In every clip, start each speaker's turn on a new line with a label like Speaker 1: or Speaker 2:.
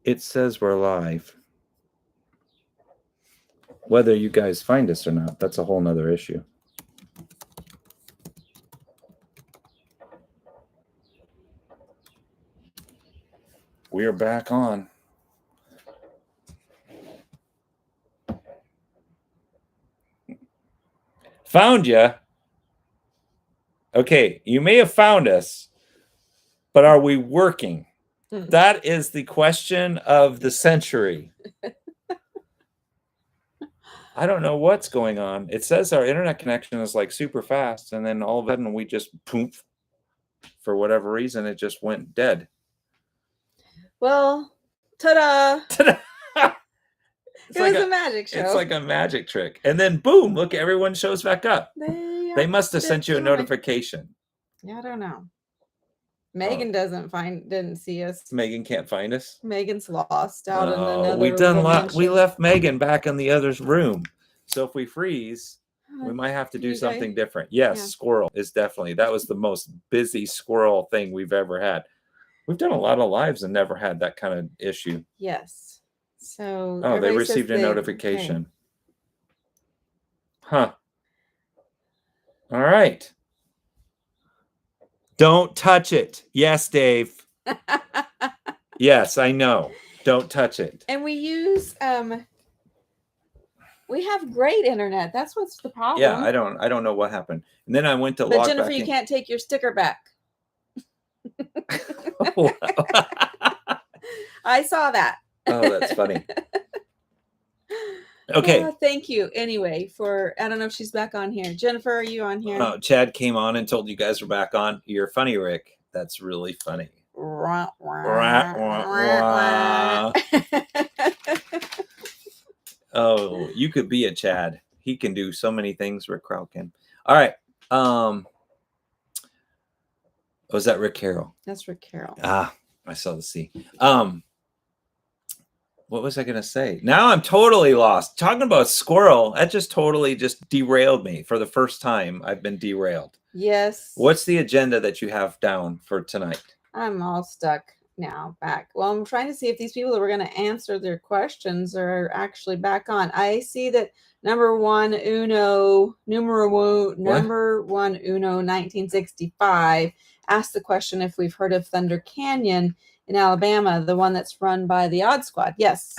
Speaker 1: It says we're live. Whether you guys find us or not, that's a whole nother issue. We are back on. Found you. Okay, you may have found us, but are we working? That is the question of the century. I don't know what's going on. It says our internet connection is like super fast, and then all of a sudden we just poof. For whatever reason, it just went dead.
Speaker 2: Well, ta-da!
Speaker 1: Ta-da!
Speaker 2: It was a magic show.
Speaker 1: It's like a magic trick. And then boom, look, everyone shows back up. They must have sent you a notification.
Speaker 2: Yeah, I don't know. Megan didn't see us.
Speaker 1: Megan can't find us.
Speaker 2: Megan's lost out in another
Speaker 1: we left Megan back in the other's room. So if we freeze, we might have to do something different. Yes, yeah. Squirrel is definitely. That was the most busy squirrel thing we've ever had. We've done a lot of lives and never had that kind of issue.
Speaker 2: Yes. So
Speaker 1: they received a notification. Okay. Huh. All right. Don't touch it. Yes, Dave. Yes, I know. Don't touch it.
Speaker 2: And we use we have great internet. That's what's the problem.
Speaker 1: Yeah, I don't know what happened. And then I went to log
Speaker 2: Jennifer,
Speaker 1: back
Speaker 2: you
Speaker 1: in.
Speaker 2: can't take your sticker back. I saw that.
Speaker 1: Oh, that's funny. Okay.
Speaker 2: Thank you anyway I don't know if she's back on here. Jennifer, are you on here?
Speaker 1: Oh, Chad came on and told you guys were back on. You're funny, Rick. That's really funny. Oh, you could be a Chad. He can do so many things, Rick Krau can. All right. Was that Rick Carroll?
Speaker 2: That's Rick Carroll.
Speaker 1: I saw the C. What was I going to say? Now I'm totally lost. Talking about squirrel, that just totally just derailed me. For the first time, I've been derailed.
Speaker 2: Yes.
Speaker 1: What's the agenda that you have down for tonight?
Speaker 2: I'm all stuck now back. Well, I'm trying to see if these people that were going to answer their questions are actually back on. I see that number one Uno 1965 asked the question if we've heard of Thunder Canyon in Alabama, the one that's run by the Odd Squad. Yes,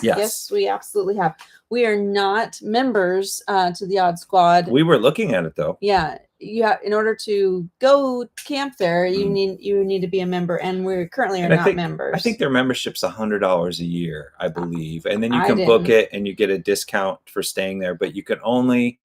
Speaker 2: we absolutely have. We are not members to the Odd Squad.
Speaker 1: We were looking at it though.
Speaker 2: Yeah, in order to go camp there, you need to be a member, and we currently are not members.
Speaker 1: I think their membership's $100 a year, I believe, and then you can book it and you get a discount for staying there. But you can only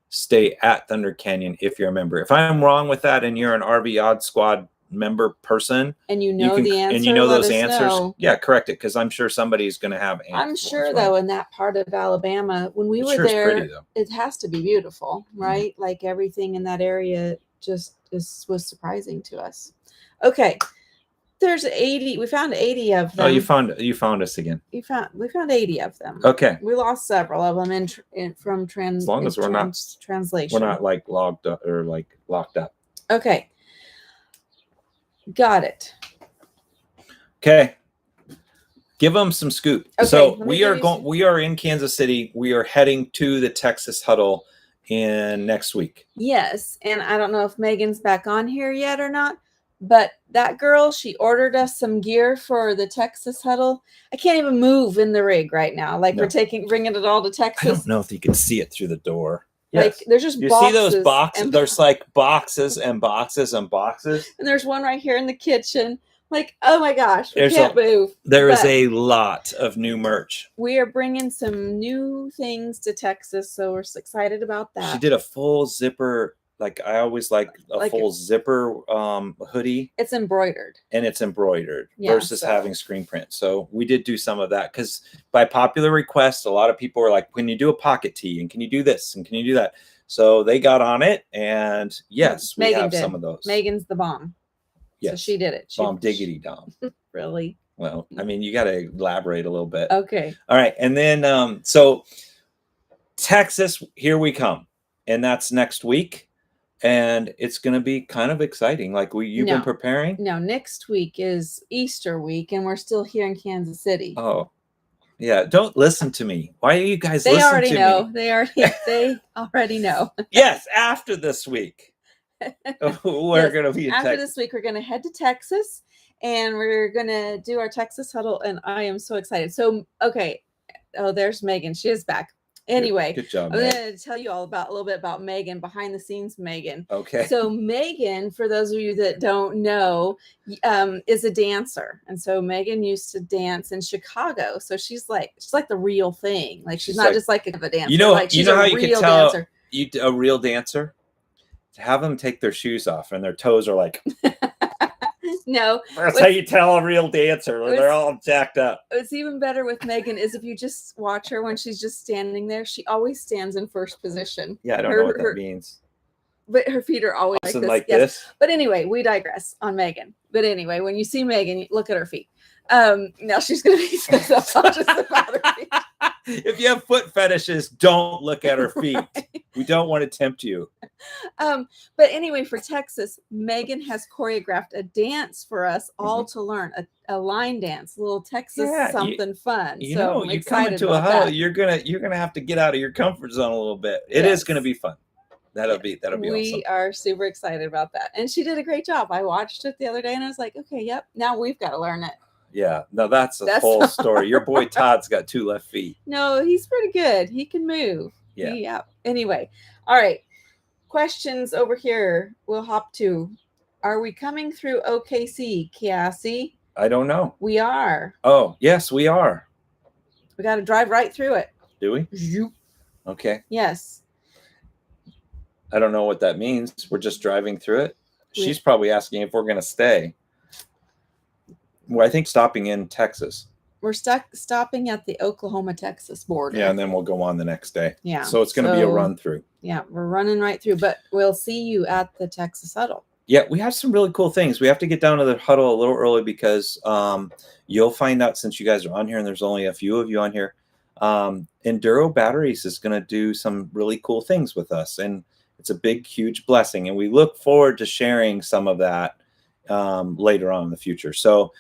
Speaker 1: stay at Thunder Canyon if you're a member. If I'm wrong with that, and you're an RV Odd Squad member person
Speaker 2: and you know the answer,
Speaker 1: and you know those answers, yeah, correct it, because I'm sure somebody's going to have answers.
Speaker 2: I'm sure though in that part of Alabama, when we were there, pretty, it has to be beautiful, right? Mm-hmm. Like everything in that area just was surprising to us. Okay, there's 80. We found 80 of them.
Speaker 1: Oh, you found us again.
Speaker 2: We found 80 of them.
Speaker 1: Okay,
Speaker 2: we lost several of them from
Speaker 1: as long as we're not
Speaker 2: translation.
Speaker 1: We're not like logged up or like locked up.
Speaker 2: Okay. Got it.
Speaker 1: Okay. Give them some scoop. Okay, so we are in Kansas City. We are heading to the Texas Huddle next week.
Speaker 2: Yes. And I don't know if Megan's back on here yet or not, but that girl, she ordered us some gear for the Texas Huddle. I can't even move in the rig right now. Like we're bringing it all to Texas.
Speaker 1: I don't know if you can see it through the door.
Speaker 2: Yes. Like there's just boxes.
Speaker 1: See those boxes? There's like boxes and boxes and boxes.
Speaker 2: And there's one right here in the kitchen. Like, oh my gosh, we can't move.
Speaker 1: There is a lot of new merch.
Speaker 2: We are bringing some new things to Texas, so we're excited about that.
Speaker 1: She did a full zipper. Like I always like full zipper hoodie.
Speaker 2: It's embroidered.
Speaker 1: And it's embroidered versus having screen print. So we did do some of that because by popular request, a lot of people were like, can you do a pocket tee? And can you do this? And can you do that? So they got on it. And yes, we have some of those.
Speaker 2: Megan's the bomb. Yes. So she did it.
Speaker 1: Bomb diggity dom.
Speaker 2: Really?
Speaker 1: Well, I mean, you got to elaborate a little bit.
Speaker 2: Okay.
Speaker 1: All right. And then, so Texas, here we come. And that's next week. And it's going to be kind of exciting. Like you've been preparing?
Speaker 2: No, next week is Easter week, and we're still here in Kansas City.
Speaker 1: Oh, yeah. Don't listen to me. Why are you guys listening to me?
Speaker 2: They already know.
Speaker 1: Yes, after this week. We're going to be in
Speaker 2: After
Speaker 1: Texas.
Speaker 2: This week, we're going to head to Texas, and we're going to do our Texas huddle, and I am so excited. So, okay. Oh, there's Megan. She is back. Anyway,
Speaker 1: good job.
Speaker 2: I'm going to tell you all a little bit about Megan, behind the scenes Megan.
Speaker 1: Okay.
Speaker 2: So Megan, for those of you that don't know, is a dancer. And so Megan used to dance in Chicago. So she's like the real thing. Like she's not just like a dancer.
Speaker 1: You know how you can tell
Speaker 2: dancer.
Speaker 1: A real dancer? To have them take their shoes off and their toes are like
Speaker 2: No,
Speaker 1: that's how you tell a real dancer. They're all jacked up.
Speaker 2: What's even better with Megan is if you just watch her when she's just standing there, she always stands in first position.
Speaker 1: Yeah, I don't know what that means.
Speaker 2: But her feet are always like this. But anyway, we digress on Megan. But anyway, when you see Megan, you look at her feet. Now she's going to be self-conscious about her feet.
Speaker 1: If you have foot fetishes, don't look at her feet. Right. We don't want to tempt you.
Speaker 2: But anyway, for Texas, Megan has choreographed a dance for us all to learn, a line dance, a little Texas something fun.
Speaker 1: You know, you come into a huddle, you're gonna have to get out of your comfort zone a little bit. It is gonna be fun. That'll be awesome.
Speaker 2: We are super excited about that. And she did a great job. I watched it the other day and I was like, okay, yep, now we've got to learn it.
Speaker 1: Yeah, no, that's a whole story. Your boy Todd's got 2 left feet.
Speaker 2: No, he's pretty good. He can move. Yeah. Anyway, all right. Questions over here. We'll hop to. Are we coming through OKC, Cassie?
Speaker 1: I don't know.
Speaker 2: We are.
Speaker 1: Oh, yes, we are.
Speaker 2: We got to drive right through it.
Speaker 1: Do we? Okay.
Speaker 2: Yes.
Speaker 1: I don't know what that means. We're just driving through it. She's probably asking if we're going to stay. Well, I think stopping in Texas.
Speaker 2: We're stopping at the Oklahoma-Texas border.
Speaker 1: Yeah, and then we'll go on the next day.
Speaker 2: Yeah.
Speaker 1: So it's going to be a run through.
Speaker 2: Yeah, we're running right through, but we'll see you at the Texas huddle.
Speaker 1: Yeah, we have some really cool things. We have to get down to the huddle a little early because you'll find out, since you guys are on here and there's only a few of you on here, Enduro Batteries is going to do some really cool things with us. And it's a big, huge blessing. And we look forward to sharing some of that later on in the future. So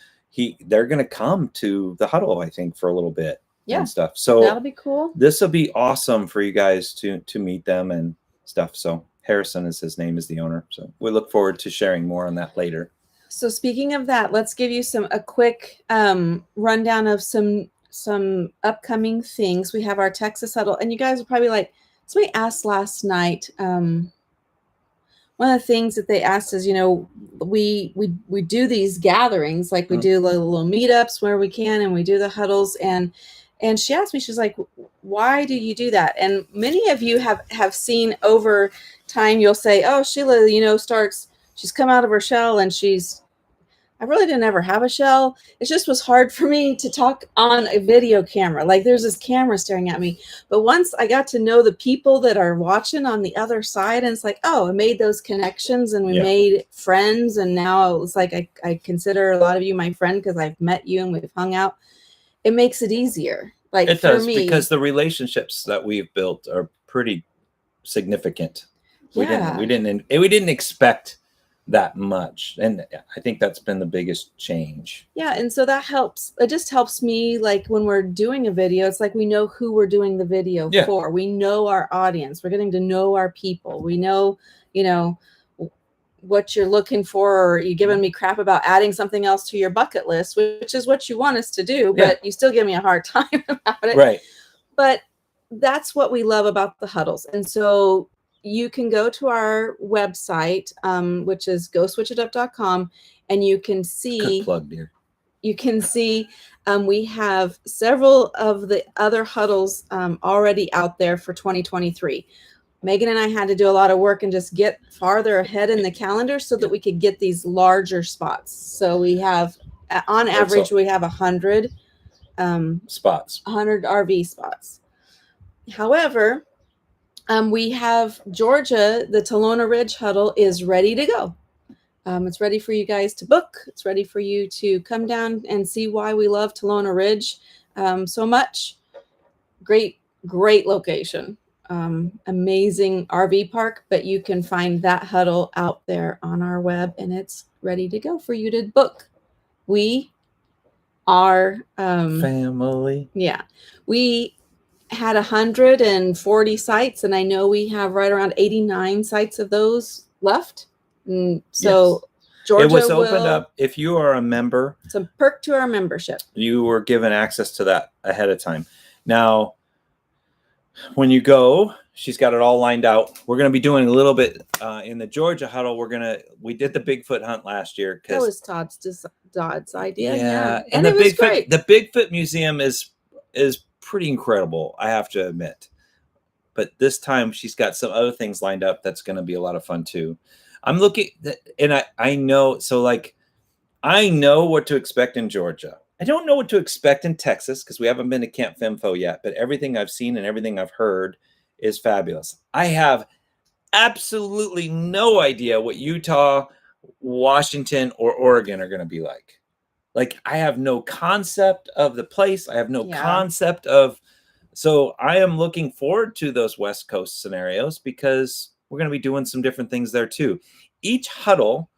Speaker 1: they're going to come to the huddle, I think, for a little bit and stuff. So
Speaker 2: that'll be cool.
Speaker 1: This will be awesome for you guys to meet them and stuff. So Harrison is his name, is the owner. So we look forward to sharing more on that later.
Speaker 2: So speaking of that, let's give you a quick rundown of some upcoming things. We have our Texas huddle, and you guys are probably like, somebody asked last night. One of the things that they asked is, we do these gatherings, like we do little meetups where we can, and we do the huddles. And she asked me, she's like, why do you do that? And many of you have seen over time, you'll say, oh, Sheila, she's come out of her shell, and I really didn't ever have a shell. It just was hard for me to talk on a video camera. Like there's this camera staring at me. But once I got to know the people that are watching on the other side, and it's like, oh, I made those connections and we made friends. And now it's like, I consider a lot of you my friend because I've met you and we've hung out. It makes it easier. Like
Speaker 1: it does, because the relationships that we've built are pretty significant. We didn't expect that much, and I think that's been the biggest change.
Speaker 2: Yeah, and so that helps. It just helps me, like when we're doing a video, it's like we know who we're doing the video for. We know our audience. We're getting to know our people. We know, what you're looking for, or you're giving me crap about adding something else to your bucket list, which is what you want us to do, but you still give me a hard time about it.
Speaker 1: Right.
Speaker 2: But that's what we love about the huddles. And so you can go to our website, which is go-switchitup.com, and you can see.
Speaker 1: Good plug, dear.
Speaker 2: You can see we have several of the other huddles already out there for 2023. Megan and I had to do a lot of work and just get farther ahead in the calendar so that we could get these larger spots. So we have, on average, we have 100
Speaker 1: spots,
Speaker 2: 100 RV spots. However, we have Georgia, the Talona Ridge huddle is ready to go. It's ready for you guys to book. It's ready for you to come down and see why we love Talona Ridge so much. Great location. amazing RV park, but you can find that huddle out there on our web, and it's ready to go for you to book. We are
Speaker 1: family.
Speaker 2: Yeah, we had 140 sites, and I know we have right around 89 sites of those left. And so Georgia,
Speaker 1: it was opened up. If you are a member,
Speaker 2: it's a perk to our membership.
Speaker 1: You were given access to that ahead of time. Now, when you go, she's got it all lined out. We're going to be doing a little bit in the Georgia huddle. We did the Bigfoot hunt last year.
Speaker 2: That was Todd's idea.
Speaker 1: Yeah. And the Bigfoot Museum is pretty incredible, I have to admit. But this time she's got some other things lined up that's going to be a lot of fun too. I'm looking, and I know, so like, I know what to expect in Georgia. I don't know what to expect in Texas because we haven't been to Camp FEMFO yet, but everything I've seen and everything I've heard is fabulous. I have absolutely no idea what Utah, Washington, or Oregon are going to be like. Like, I have no concept of the place. I have no concept of, so I am looking forward to those West Coast scenarios because we're going to be doing some different things there too. Each huddle,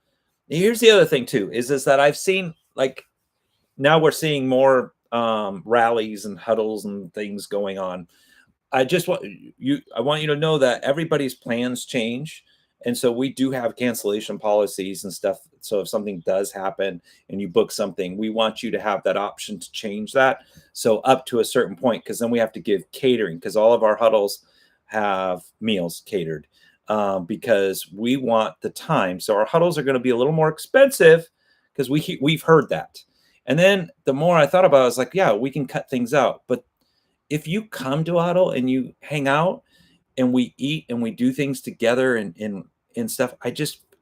Speaker 1: here's the other thing too, is that I've seen, like, now we're seeing more rallies and huddles and things going on. I want you to know that everybody's plans change. And so we do have cancellation policies and stuff. So if something does happen and you book something, we want you to have that option to change that. So up to a certain point, because then we have to give catering, because all of our huddles have meals catered. Because we want the time. So our huddles are going to be a little more expensive because we've heard that. And then the more I thought about it, I was like, yeah, we can cut things out. But if you come to a huddle and you hang out and we eat and we do things together and stuff,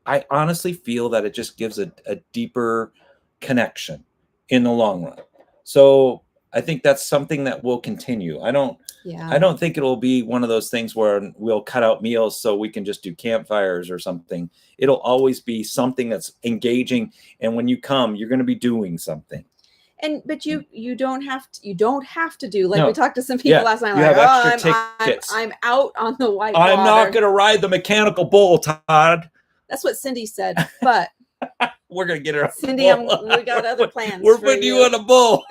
Speaker 1: I honestly feel that it just gives a deeper connection in the long run. So I think that's something that will continue. I don't think it'll be one of those things where we'll cut out meals so we can just do campfires or something. It'll always be something that's engaging. And when you come, you're going to be doing something.
Speaker 2: But you don't have to do, like, we talked to some people last night.
Speaker 1: You
Speaker 2: like,
Speaker 1: have extra tickets.
Speaker 2: I'm out on the white
Speaker 1: I'm
Speaker 2: water.
Speaker 1: not going to ride the mechanical bull, Todd.
Speaker 2: That's what Cindy said. But
Speaker 1: we're going to get her on
Speaker 2: Cindy, we got other plans.
Speaker 1: We're putting you on a bull.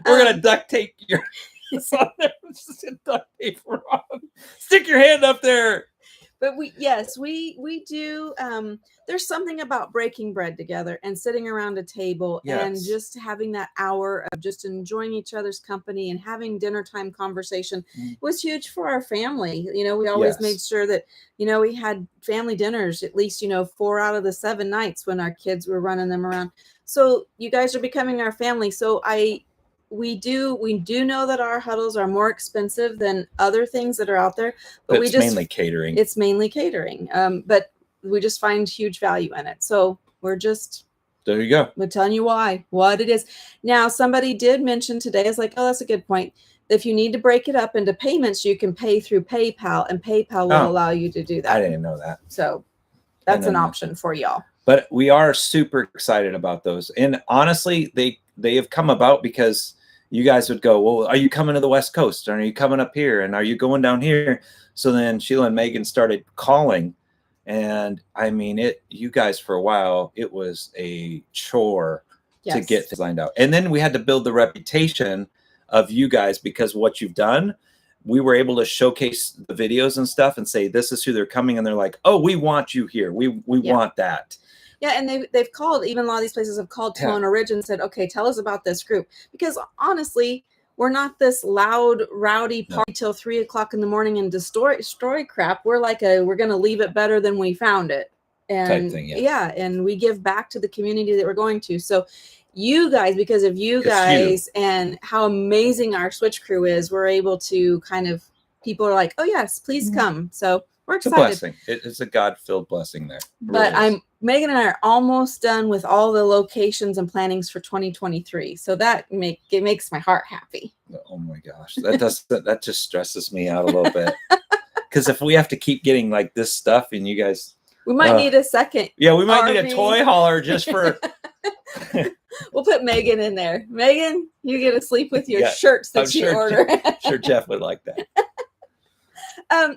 Speaker 1: We're going to duct tape your on there. Duct tape on. Stick your hand up there.
Speaker 2: But we do. There's something about breaking bread together and sitting around a table and just having that hour of just enjoying each other's company and having dinner time conversation was huge for our family. We always made sure that, we had family dinners at least, 4 out of the 7 nights when our kids were running them around. So you guys are becoming our family. So we do know that our huddles are more expensive than other things that are out there, but it's mainly catering. It's mainly catering. But we just find huge value in it. So there you go. We're telling you what it is. Now, somebody did mention today, is like, oh, that's a good point. If you need to break it up into payments, you can pay through PayPal, and PayPal will allow you to do that.
Speaker 1: I didn't know that.
Speaker 2: So that's an option for y'all.
Speaker 1: But we are super excited about those. And honestly, they have come about because you guys would go, well, are you coming to the West Coast? Or are you coming up here? And are you going down here? So then Sheila and Megan started calling. And I mean, you guys, for a while, it was a chore to get things lined out. And then we had to build the reputation of you guys because what you've done. We were able to showcase the videos and stuff and say, this is who they're coming. And they're like, oh, we want you here. We want that.
Speaker 2: Yeah, and they've called, even a lot of these places have called Tone Ridge and said, okay, tell us about this group. Because honestly, we're not this loud, rowdy party till 3 o'clock in the morning and destroy crap. We're like we're going to leave it better than we found it. And type thing, and we give back to the community that we're going to. So you guys, because of you guys and how amazing our Switch crew is, we're able to people are like, oh yes, please come. So we're excited. It's a blessing.
Speaker 1: It's a God-filled blessing there.
Speaker 2: But Megan and I are almost done with all the locations and plannings for 2023. So it makes my heart happy.
Speaker 1: Oh my gosh. That just stresses me out a little bit. Because if we have to keep getting like this stuff and you guys,
Speaker 2: we might need a second.
Speaker 1: Yeah, we might need a toy hauler just for.
Speaker 2: We'll put Megan in there. Megan, you get to sleep with your shirts that you order.
Speaker 1: Sure, Jeff would like that.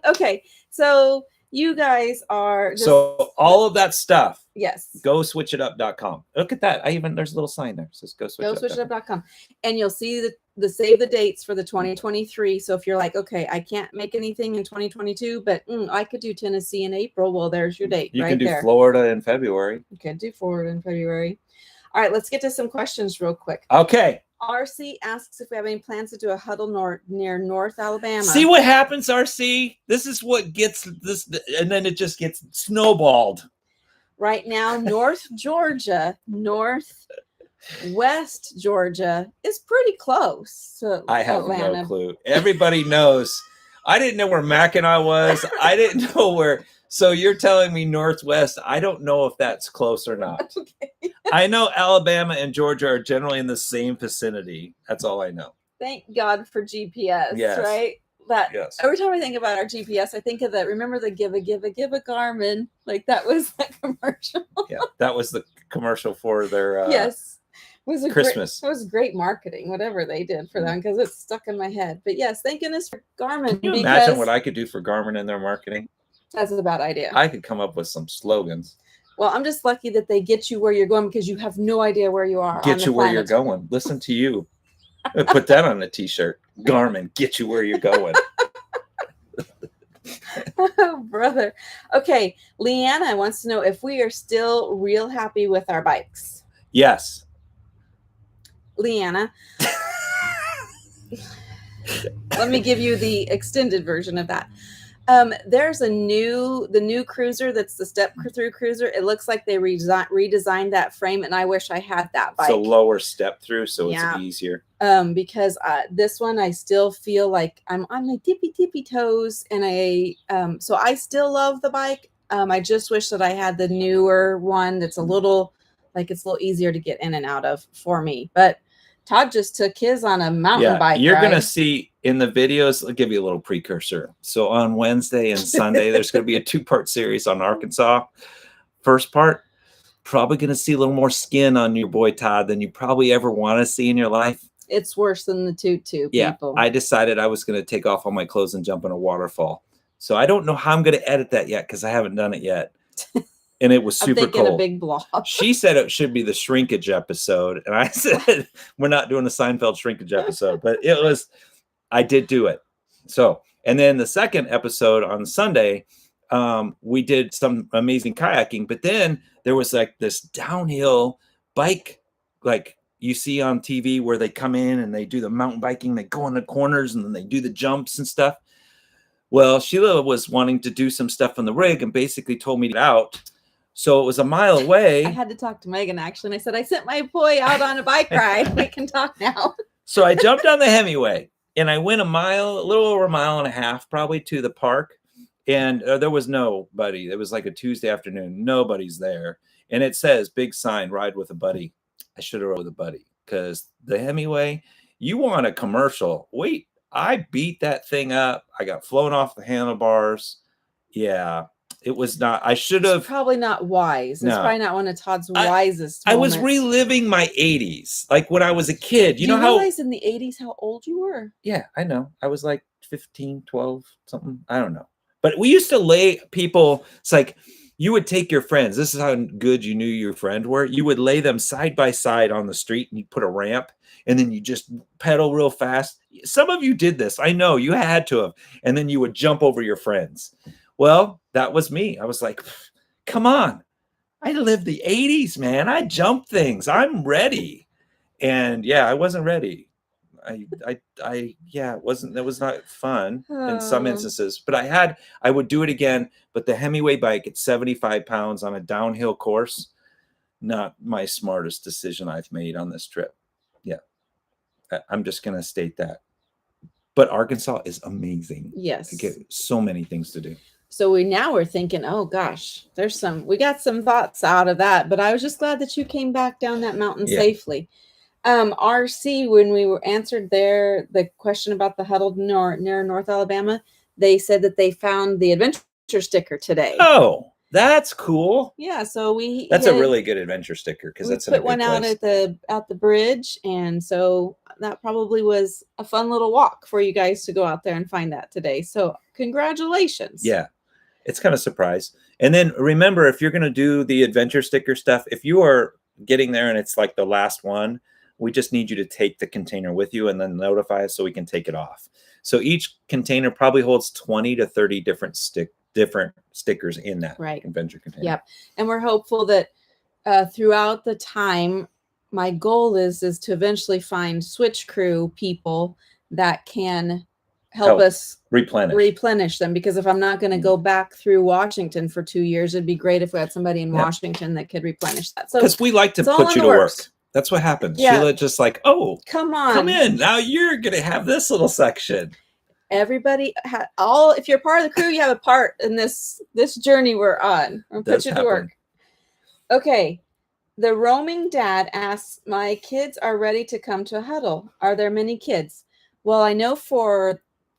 Speaker 2: Okay, so you guys are just,
Speaker 1: so all of that stuff.
Speaker 2: Yes.
Speaker 1: Go switchitup.com. Look at that. there's a little sign there. It says go
Speaker 2: switchitup.com. And you'll see the save the dates for the 2023. So if you're like, okay, I can't make anything in 2022, but I could do Tennessee in April. Well, there's your date.
Speaker 1: You
Speaker 2: right
Speaker 1: can do
Speaker 2: there.
Speaker 1: Florida in February.
Speaker 2: You can do Florida in February. All right, let's get to some questions real quick.
Speaker 1: Okay.
Speaker 2: RC asks if we have any plans to do a huddle near North Alabama.
Speaker 1: See what happens, RC? This is what gets this, and then it just gets snowballed.
Speaker 2: Right now, North Georgia, Northwest Georgia is pretty close to
Speaker 1: I have
Speaker 2: Atlanta.
Speaker 1: no clue. Everybody knows. I didn't know where Mackinac was. I didn't know where. So you're telling me Northwest. I don't know if that's close or not.
Speaker 2: Okay.
Speaker 1: I know Alabama and Georgia are generally in the same vicinity. That's all I know.
Speaker 2: Thank God for GPS,
Speaker 1: yes.
Speaker 2: Right? That
Speaker 1: yes.
Speaker 2: Every time I think about our GPS, I think of that. Remember the 𝐫𝐴 Garmin? Like that was that commercial.
Speaker 1: Yeah, that was the commercial for their
Speaker 2: yes. It was
Speaker 1: Christmas.
Speaker 2: It was great marketing, whatever they did for them, because it's stuck in my head. But yes, thank goodness for Garmin.
Speaker 1: Can you imagine what I could do for Garmin in their marketing?
Speaker 2: That's a bad idea.
Speaker 1: I could come up with some slogans.
Speaker 2: Well, I'm just lucky that they get you where you're going because you have no idea where you are.
Speaker 1: Get you where you're going. Listen to you. Put that on a t-shirt. Garmin, get you where you're going.
Speaker 2: Oh, brother. Okay. Leanna wants to know if we are still real happy with our bikes.
Speaker 1: Yes.
Speaker 2: Leanna. Let me give you the extended version of that. There's the new cruiser that's the step through cruiser. It looks like they redesigned that frame, and I wish I had that bike.
Speaker 1: It's a lower step through, so it's easier.
Speaker 2: Because this one I still feel like I'm on my tippy toes, and so I still love the bike. I just wish that I had the newer one that's a little easier to get in and out of for me. But Todd just took his on a mountain bike.
Speaker 1: You're going to see in the videos, I'll give you a little precursor. So on Wednesday and Sunday, there's going to be a 2-part series on Arkansas. First part, probably going to see a little more skin on your boy Todd than you probably ever want to see in your life.
Speaker 2: It's worse than the tutu, people.
Speaker 1: I decided I was going to take off all my clothes and jump in a waterfall. So I don't know how I'm going to edit that yet because I haven't done it yet. And it was super cool.
Speaker 2: A big blob.
Speaker 1: She said it should be the shrinkage episode. And I said, we're not doing the Seinfeld shrinkage episode. But I did do it. So, and then the second episode on Sunday, we did some amazing kayaking. But then there was like this downhill bike, like you see on TV where they come in and they do the mountain biking. They go in the corners and then they do the jumps and stuff. Well, Sheila was wanting to do some stuff on the rig and basically told me to get out. So it was a mile away.
Speaker 2: I had to talk to Megan, actually. And I said, I sent my boy out on a bike ride. We can talk now.
Speaker 1: So I jumped on the Hemiway and I went a little over a mile and a half, probably to the park. And there was nobody. It was like a Tuesday afternoon. Nobody's there. And it says, big sign, ride with a buddy. I should have rode with a buddy because the Hemiway, you want a commercial. Wait, I beat that thing up. I got flown off the handlebars. Yeah. It was not, I should have.
Speaker 2: It's probably not wise. It's probably not one of Todd's wisest moments.
Speaker 1: I was reliving my 80s, like when I was a kid. You know how.
Speaker 2: Realize in the 80s how old you were?
Speaker 1: Yeah, I know. I was like 15, 12, something. I don't know. But we used to lay people, it's like you would take your friends. This is how good you knew your friend were. You would lay them side by side on the street and you put a ramp and then you just pedal real fast. Some of you did this. I know you had to have. And then you would jump over your friends. Well, that was me. I was like, come on. I lived the 80s, man. I jumped things. I'm ready. And yeah, I wasn't ready. It was not fun in some instances, but I would do it again. But the Hemiway bike at 75 pounds on a downhill course, not my smartest decision I've made on this trip. Yeah. I'm just going to state that. But Arkansas is amazing.
Speaker 2: Yes.
Speaker 1: So many things to do.
Speaker 2: So we're thinking, oh gosh, we got some thoughts out of that, but I was just glad that you came back down that mountain safely. RC, when we were answered the question about the huddle near North Alabama, they said that they found the adventure sticker today.
Speaker 1: Oh, that's cool.
Speaker 2: Yeah. So
Speaker 1: that's a really good adventure sticker because that's
Speaker 2: put one out at the bridge. And so that probably was a fun little walk for you guys to go out there and find that today. So congratulations.
Speaker 1: Yeah, it's kind of a surprise. And then remember, if you're going to do the adventure sticker stuff, if you are getting there and it's like the last one, we just need you to take the container with you and then notify us so we can take it off. So each container probably holds 20 to 30 different stickers in that adventure container.
Speaker 2: Yep. And we're hopeful that throughout the time, my goal is to eventually find Switch Crew people that can help us replenish them, because if I'm not going to go back through Washington for 2 years, it'd be great if we had somebody in Washington that could replenish that. So
Speaker 1: because we like to put you to work. That's what happens.
Speaker 2: Yeah.
Speaker 1: Sheila just like, oh,
Speaker 2: come on,
Speaker 1: come in. Now you're going to have this little section.
Speaker 2: Everybody if you're part of the crew, you have a part in this journey we're on. I'll put you to work. Okay. The roaming dad asks, my kids are ready to come to a huddle. Are there many kids? Well, I know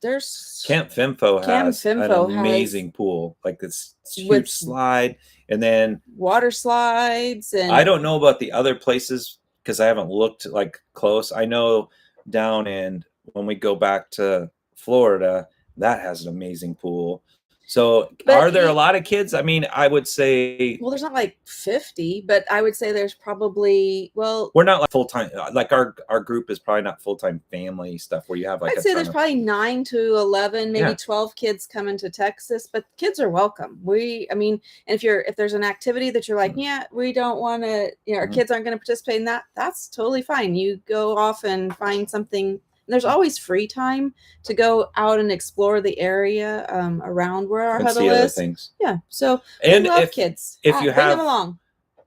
Speaker 2: there's
Speaker 1: 𝗵𝐵𝗴𝗃 has an amazing pool, like this huge slide, and then
Speaker 2: water slides. And
Speaker 1: I don't know about the other places because I haven't looked like close. I know down in when we go back to Florida, that has an amazing pool. So are there a lot of kids? I mean, I would say,
Speaker 2: well, there's not like 50, but I would say there's probably, well,
Speaker 1: we're not like full-time, like our group is probably not full-time family stuff where you have like
Speaker 2: I'd say there's probably 9 to 11, maybe 12 kids coming to Texas, but kids are welcome. I mean, and if there's an activity that you're like, yeah, we don't want to, our kids aren't going to participate in that, that's totally fine. You go off and find something. There's always free time to go out and explore the area around where our huddle is.
Speaker 1: Things.
Speaker 2: Yeah. So
Speaker 1: and
Speaker 2: we love kids.
Speaker 1: If you
Speaker 2: bring them along.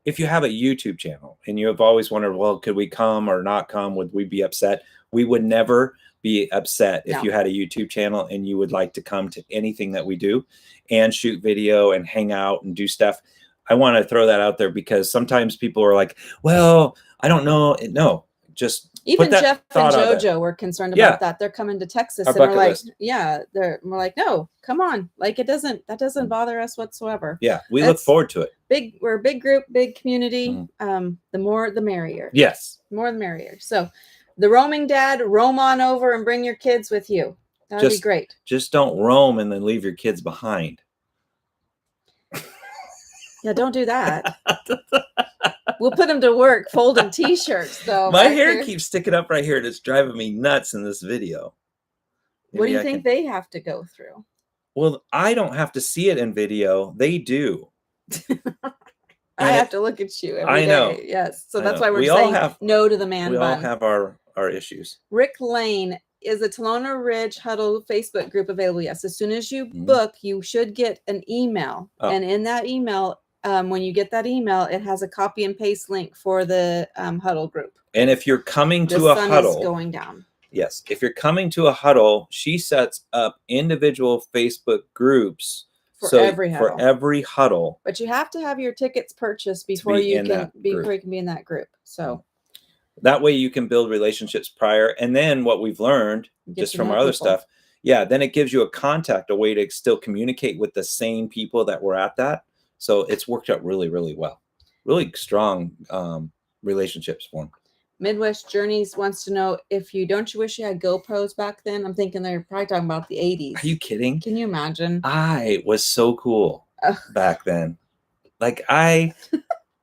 Speaker 1: If you have a YouTube channel and you have always wondered, well, could we come or not come? Would we be upset? We would never be upset if you had a YouTube channel and you would like to come to anything that we do and shoot video and hang out and do stuff. I want to throw that out there because sometimes people are like, well, I don't know. No, just
Speaker 2: even Jeff and JoJo were concerned about that. They're coming to Texas and we're like, we're like, no, come on. Like that doesn't bother us whatsoever.
Speaker 1: Yeah. We look forward to it.
Speaker 2: We're a big group, big community. The more, the merrier.
Speaker 1: Yes.
Speaker 2: The more, the merrier. So the roaming dad, roam on over and bring your kids with you. That'd be great.
Speaker 1: Just don't roam and then leave your kids behind.
Speaker 2: Yeah. Don't do that. We'll put them to work folding T-shirts, though.
Speaker 1: My hair keeps sticking up right here. And it's driving me nuts in this video.
Speaker 2: What do you think they have to go through?
Speaker 1: Well, I don't have to see it in video. They do.
Speaker 2: I have to look at you every day.
Speaker 1: Know.
Speaker 2: Yes. So that's why we're saying no to the man bun.
Speaker 1: We all have our issues.
Speaker 2: Rick Lane, is the Talona Ridge Huddle Facebook group available? Yes. As soon as you book, you should get an email. Oh. And in that email, when you get that email, it has a copy and paste link for the huddle group.
Speaker 1: And if you're coming to a huddle,
Speaker 2: is going down.
Speaker 1: Yes, if you're coming to a huddle, she sets up individual Facebook groups
Speaker 2: for every
Speaker 1: huddle.
Speaker 2: But you have to have your tickets purchased before you can be in that group. So
Speaker 1: that way you can build relationships prior. And then what we've learned just from our other stuff, then it gives you a contact, a way to still communicate with the same people that were at that. So it's worked out really, really well. Really strong relationships formed.
Speaker 2: Midwest Journeys wants to know if you wish you had GoPros back then? I'm thinking they're probably talking about the 80s.
Speaker 1: Are you kidding?
Speaker 2: Can you imagine?
Speaker 1: I was so cool back then. Like I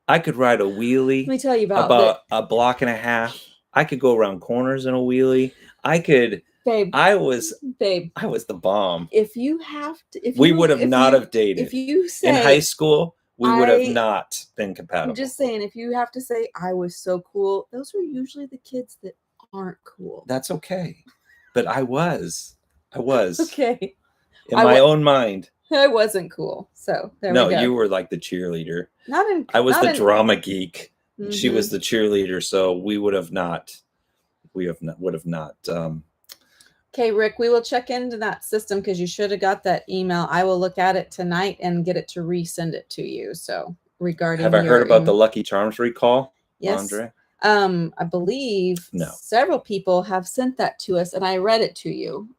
Speaker 1: could ride a wheelie.
Speaker 2: Let me tell you about
Speaker 1: a block and a half. I could go around corners in a wheelie. I could.
Speaker 2: Babe,
Speaker 1: I was the bomb.
Speaker 2: If you have to,
Speaker 1: we would have not have dated.
Speaker 2: If you say
Speaker 1: in high school, we would have not been compatible.
Speaker 2: I'm just saying, if you have to say I was so cool, those are usually the kids that aren't cool.
Speaker 1: That's okay, but I was
Speaker 2: okay
Speaker 1: in my own mind.
Speaker 2: I wasn't cool, so there we go.
Speaker 1: No, you were like the cheerleader.
Speaker 2: I
Speaker 1: was the drama geek. Mm-hmm. She was the cheerleader, so we would have not.
Speaker 2: Okay, Rick, we will check into that system because you should have got that email. I will look at it tonight and get it to resend it to you. So regarding
Speaker 1: have I heard about the Lucky Charms recall?
Speaker 2: Yes.
Speaker 1: Andre?
Speaker 2: I believe several people have sent that to us and I read it to you.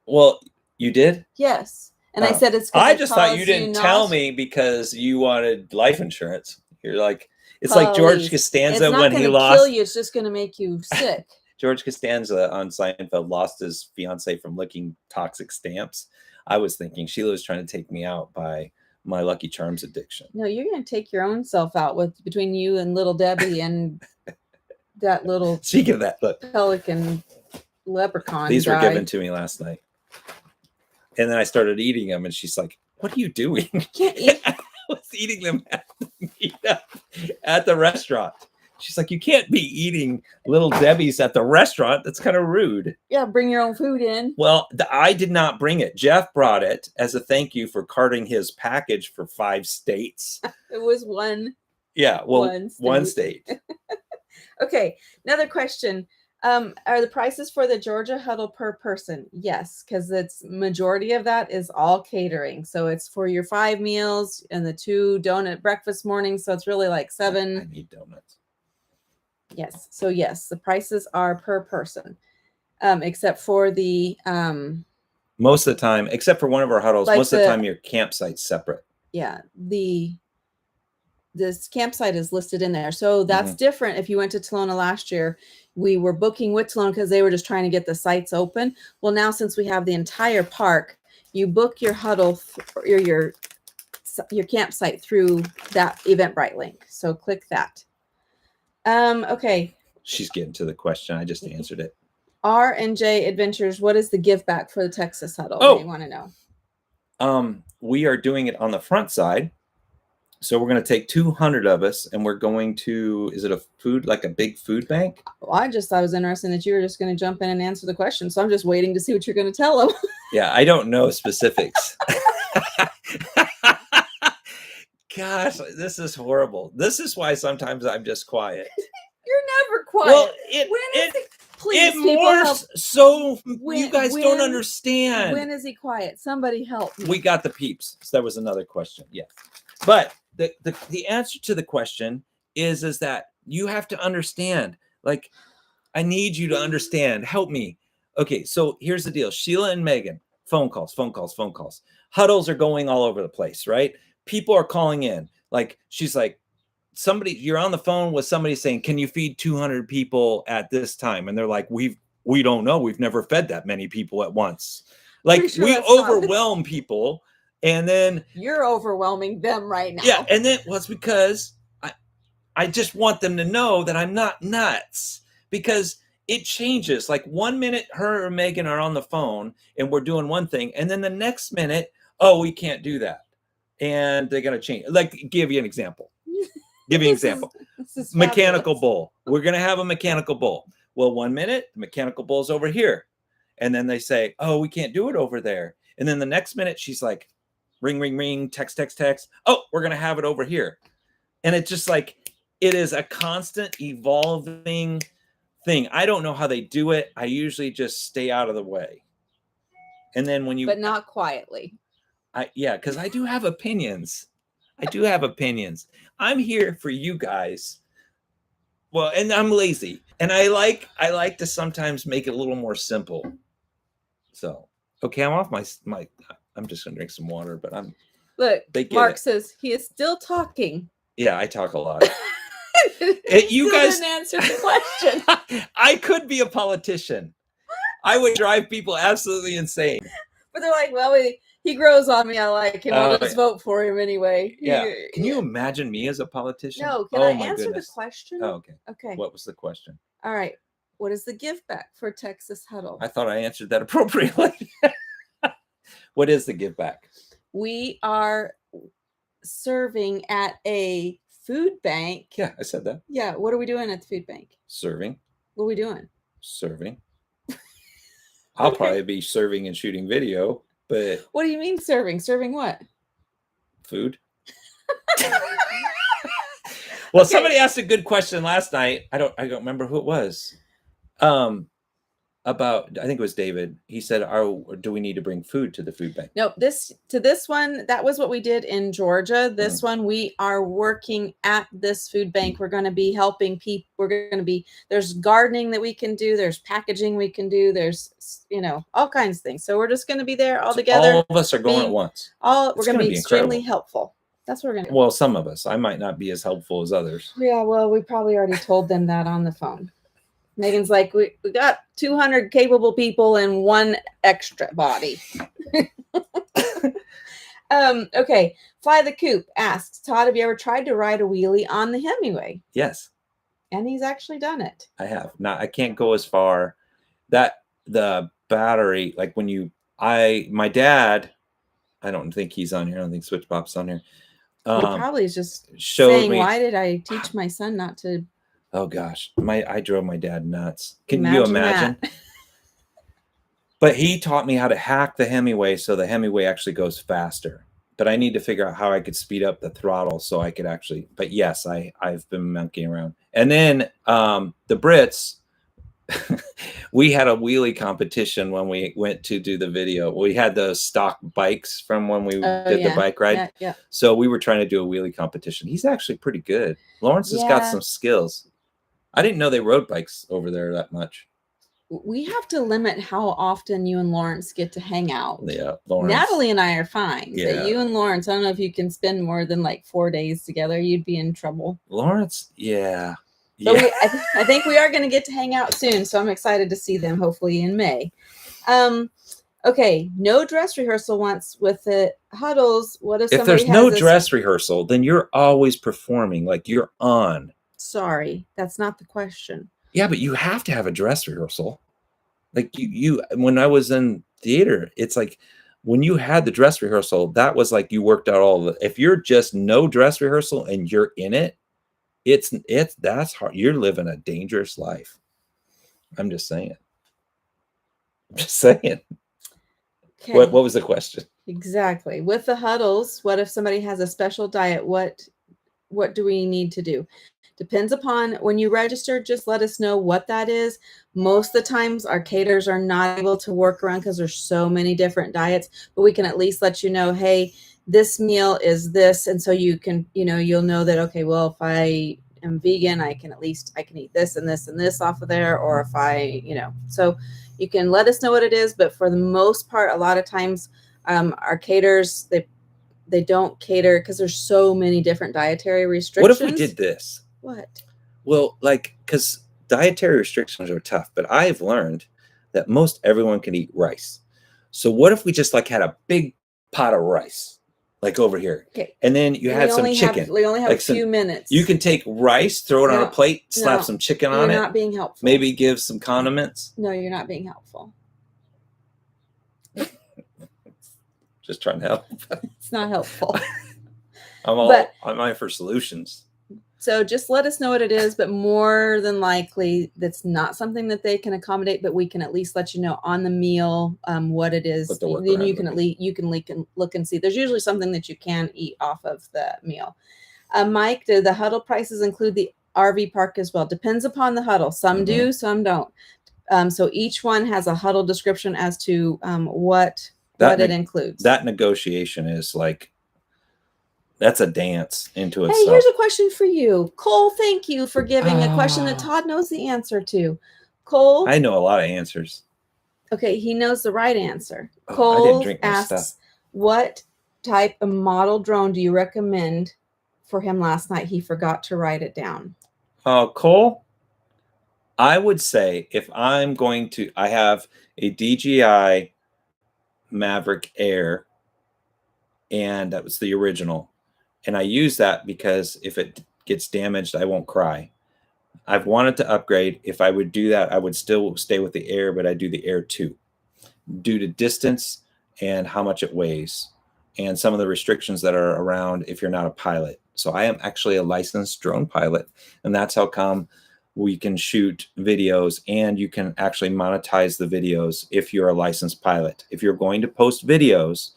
Speaker 1: Well, you did?
Speaker 2: Yes. And I said
Speaker 1: I just thought you didn't tell me because you wanted life insurance. You're like, it's like George Costanza when he lost.
Speaker 2: It's not going to kill you. It's just going to make you sick.
Speaker 1: George Costanza on Seinfeld lost his fiance from licking toxic stamps. I was thinking Sheila's trying to take me out by my Lucky Charms addiction.
Speaker 2: No, you're going to take your own self out between you and little Debbie and that little
Speaker 1: Speaking of that, look,
Speaker 2: pelican leprechaun.
Speaker 1: These were given to me last night. And then I started eating them, and she's like, "What are you doing?"
Speaker 2: You can't eat.
Speaker 1: I was eating them at the restaurant. She's like, "You can't be eating Little Debbie's at the restaurant. That's kind of rude."
Speaker 2: Yeah, bring your own food in.
Speaker 1: Well, I did not bring it. Jeff brought it as a thank you for carting his package for 5 states.
Speaker 2: It was one.
Speaker 1: Yeah, well, one state.
Speaker 2: Okay, another question. Are the prices for the Georgia huddle per person? Yes, because it's majority of that is all catering. So it's for your 5 meals and the 2 donut breakfast mornings. So it's really like 7.
Speaker 1: I need donuts.
Speaker 2: Yes. So yes, the prices are per person, except for the
Speaker 1: most of the time, except for one of our huddles,
Speaker 2: like
Speaker 1: most of the time your campsite's separate.
Speaker 2: Yeah, this campsite is listed in there. So that's different. If you went to Tolona last year, we were booking with Tolona because they were just trying to get the sites open. Well, now since we have the entire park, you book your huddle or your campsite through that Eventbrite link. So click that. Okay.
Speaker 1: She's getting to the question. I just answered it.
Speaker 2: R&J Adventures. What is the give back for the Texas huddle? Oh, you want to know?
Speaker 1: We are doing it on the front side. So we're going to take 200 of us, and we're going to, is it like a big food bank?
Speaker 2: Well, I just thought it was interesting that you were just going to jump in and answer the question. So I'm just waiting to see what you're going to tell them.
Speaker 1: Yeah, I don't know specifics. Gosh, this is horrible. This is why sometimes I'm just quiet.
Speaker 2: You're never quiet.
Speaker 1: Well,
Speaker 2: please,
Speaker 1: it morphs so you guys don't understand.
Speaker 2: When is he quiet? Somebody help me.
Speaker 1: We got the peeps. So that was another question. Yeah. But the answer to the question is that you have to understand. Like, I need you to understand. Help me. Okay, so here's the deal. Sheila and Megan, phone calls. Huddles are going all over the place, right? People are calling in. Like, she's like, you're on the phone with somebody saying, "Can you feed 200 people at this time?" And they're like, we don't know. We've never fed that many people at once. Like, sure we overwhelm people. And then
Speaker 2: you're overwhelming them right now.
Speaker 1: Yeah. And then it's because I just want them to know that I'm not nuts, because it changes. Like 1 minute, her or Megan are on the phone and we're doing one thing. And then the next minute, oh, we can't do that. And they're going to change. Like, give you an example. Give you an example. This is mechanical bull. We're going to have a mechanical bull. Well, 1 minute, the mechanical bull's over here. And then they say, oh, we can't do it over there. And then the next minute, she's like, ring, ring, ring, text. Oh, we're going to have it over here. And it's just like, it is a constant evolving thing. I don't know how they do it. I usually just stay out of the way. And then when
Speaker 2: but not quietly.
Speaker 1: Yeah, because I do have opinions. I'm here for you guys. Well, and I'm lazy. And I like to sometimes make it a little more simple. So, okay, I'm off my I'm just gonna drink some water, but
Speaker 2: look. Mark says he is still talking.
Speaker 1: Yeah, I talk a lot. You guys
Speaker 2: didn't answer the question.
Speaker 1: I could be a politician. I would drive people absolutely insane.
Speaker 2: But they're like, well, he grows on me. I like him. I'll just vote for him anyway.
Speaker 1: Yeah. Can you imagine me as a politician?
Speaker 2: No. Can I answer the question?
Speaker 1: Oh, okay.
Speaker 2: Okay.
Speaker 1: What was the question?
Speaker 2: All right. What is the give back for Texas Huddle?
Speaker 1: I thought I answered that appropriately. What is the give back?
Speaker 2: We are serving at a food bank.
Speaker 1: Yeah, I said that.
Speaker 2: Yeah. What are we doing at the food bank?
Speaker 1: Serving.
Speaker 2: What are we doing?
Speaker 1: Serving. I'll probably be serving and shooting video, but
Speaker 2: what do you mean serving? Serving what?
Speaker 1: Food. Well, somebody asked a good question last night. I don't remember who it was. About, I think it was David. He said, do we need to bring food to the food bank?
Speaker 2: No, this one, that was what we did in Georgia. This one, we are working at this food bank. We're going to be helping people. There's gardening that we can do. There's packaging we can do. There's, all kinds of things. So we're just going to be there all together.
Speaker 1: All of us are going at once.
Speaker 2: We're going to be extremely helpful. That's what we're going to do.
Speaker 1: Well, some of us. I might not be as helpful as others.
Speaker 2: Yeah, well, we probably already told them that on the phone. Megan's like, we got 200 capable people in one extra body. Okay. Fly the Coop asks, Todd, have you ever tried to ride a wheelie on the Hemiway?
Speaker 1: Yes.
Speaker 2: And he's actually done it.
Speaker 1: I have. Now, I can't go as far. That the battery, like when my dad, I don't think he's on here. I don't think 𝗧𝗿𝗶𝗽 on here.
Speaker 2: He probably is just
Speaker 1: showed
Speaker 2: saying,
Speaker 1: me,
Speaker 2: why did I teach my son not to?
Speaker 1: Oh gosh, I drove my dad nuts. Can you imagine? But he taught me how to hack the Hemiway so the Hemiway actually goes faster. But I need to figure out how I could speed up the throttle so I could actually. But yes, I've been monkeying around. And then the Brits, we had a wheelie competition when we went to do the video. We had the stock bikes from when we did the bike ride.
Speaker 2: Yeah.
Speaker 1: So we were trying to do a wheelie competition. He's actually pretty good. Lawrence has got some skills. I didn't know they rode bikes over there that much.
Speaker 2: We have to limit how often you and Lawrence get to hang out.
Speaker 1: Yeah, Lawrence.
Speaker 2: Natalie and I are fine.
Speaker 1: Yeah.
Speaker 2: But you and Lawrence, I don't know if you can spend more than like 4 days together. You'd be in trouble.
Speaker 1: Lawrence, yeah.
Speaker 2: But I think we are going to get to hang out soon, so I'm excited to see them, hopefully in May. Okay, no dress rehearsal once with the huddles. What if
Speaker 1: there's no dress rehearsal, then you're always performing, like you're on.
Speaker 2: Sorry, that's not the question.
Speaker 1: Yeah, but you have to have a dress rehearsal. Like you when I was in theater, it's like when you had the dress rehearsal, that was like you worked out all the. If you're just no dress rehearsal and you're in it, that's hard. You're living a dangerous life. I'm just saying. Okay. What was the question?
Speaker 2: Exactly. With the huddles, what if somebody has a special diet? What do we need to do? Depends upon when you register, just let us know what that is. Most of the times our caterers are not able to work around because there's so many different diets, but we can at least let you know, hey, this meal is this. And so you can, you'll know that, okay, well, if I am vegan, I can eat this and this and this off of there. Or if so you can let us know what it is. But for the most part, a lot of times our caterers, they don't cater because there's so many different dietary restrictions.
Speaker 1: What if we did this?
Speaker 2: What?
Speaker 1: Well, because dietary restrictions are tough, but I've learned that most everyone can eat rice. So what if we just had a big pot of rice, like over here,
Speaker 2: okay,
Speaker 1: and then you had some chicken.
Speaker 2: We only have a few minutes.
Speaker 1: You can take rice, throw it on a plate, slap some chicken on it.
Speaker 2: You're not being helpful.
Speaker 1: Maybe give some condiments.
Speaker 2: No, you're not being helpful.
Speaker 1: Just trying to help.
Speaker 2: It's not helpful.
Speaker 1: I'm for solutions.
Speaker 2: So just let us know what it is, but more than likely that's not something that they can accommodate, but we can at least let you know on the meal what it is. Then you can look and see. There's usually something that you can eat off of the meal. Mike, do the huddle prices include the RV park as well? Depends upon the huddle. Some do, some don't. So each one has a huddle description as to what it includes. That
Speaker 1: negotiation is that's a dance into itself.
Speaker 2: Hey, here's a question for you. Cole, thank you for giving a question that Todd knows the answer to. Cole.
Speaker 1: I know a lot of answers.
Speaker 2: Okay, he knows the right answer. Cole asks, what type of model drone do you recommend for him last night? He forgot to write it down.
Speaker 1: Cole, I would say if I'm going to, I have a DJI Maverick Air, and that was the original. And I use that because if it gets damaged, I won't cry. I've wanted to upgrade. If I would do that, I would still stay with the Air, but I do the Air 2 due to distance and how much it weighs and some of the restrictions that are around if you're not a pilot. So I am actually a licensed drone pilot, and that's how come we can shoot videos and you can actually monetize the videos if you're a licensed pilot. If you're going to post videos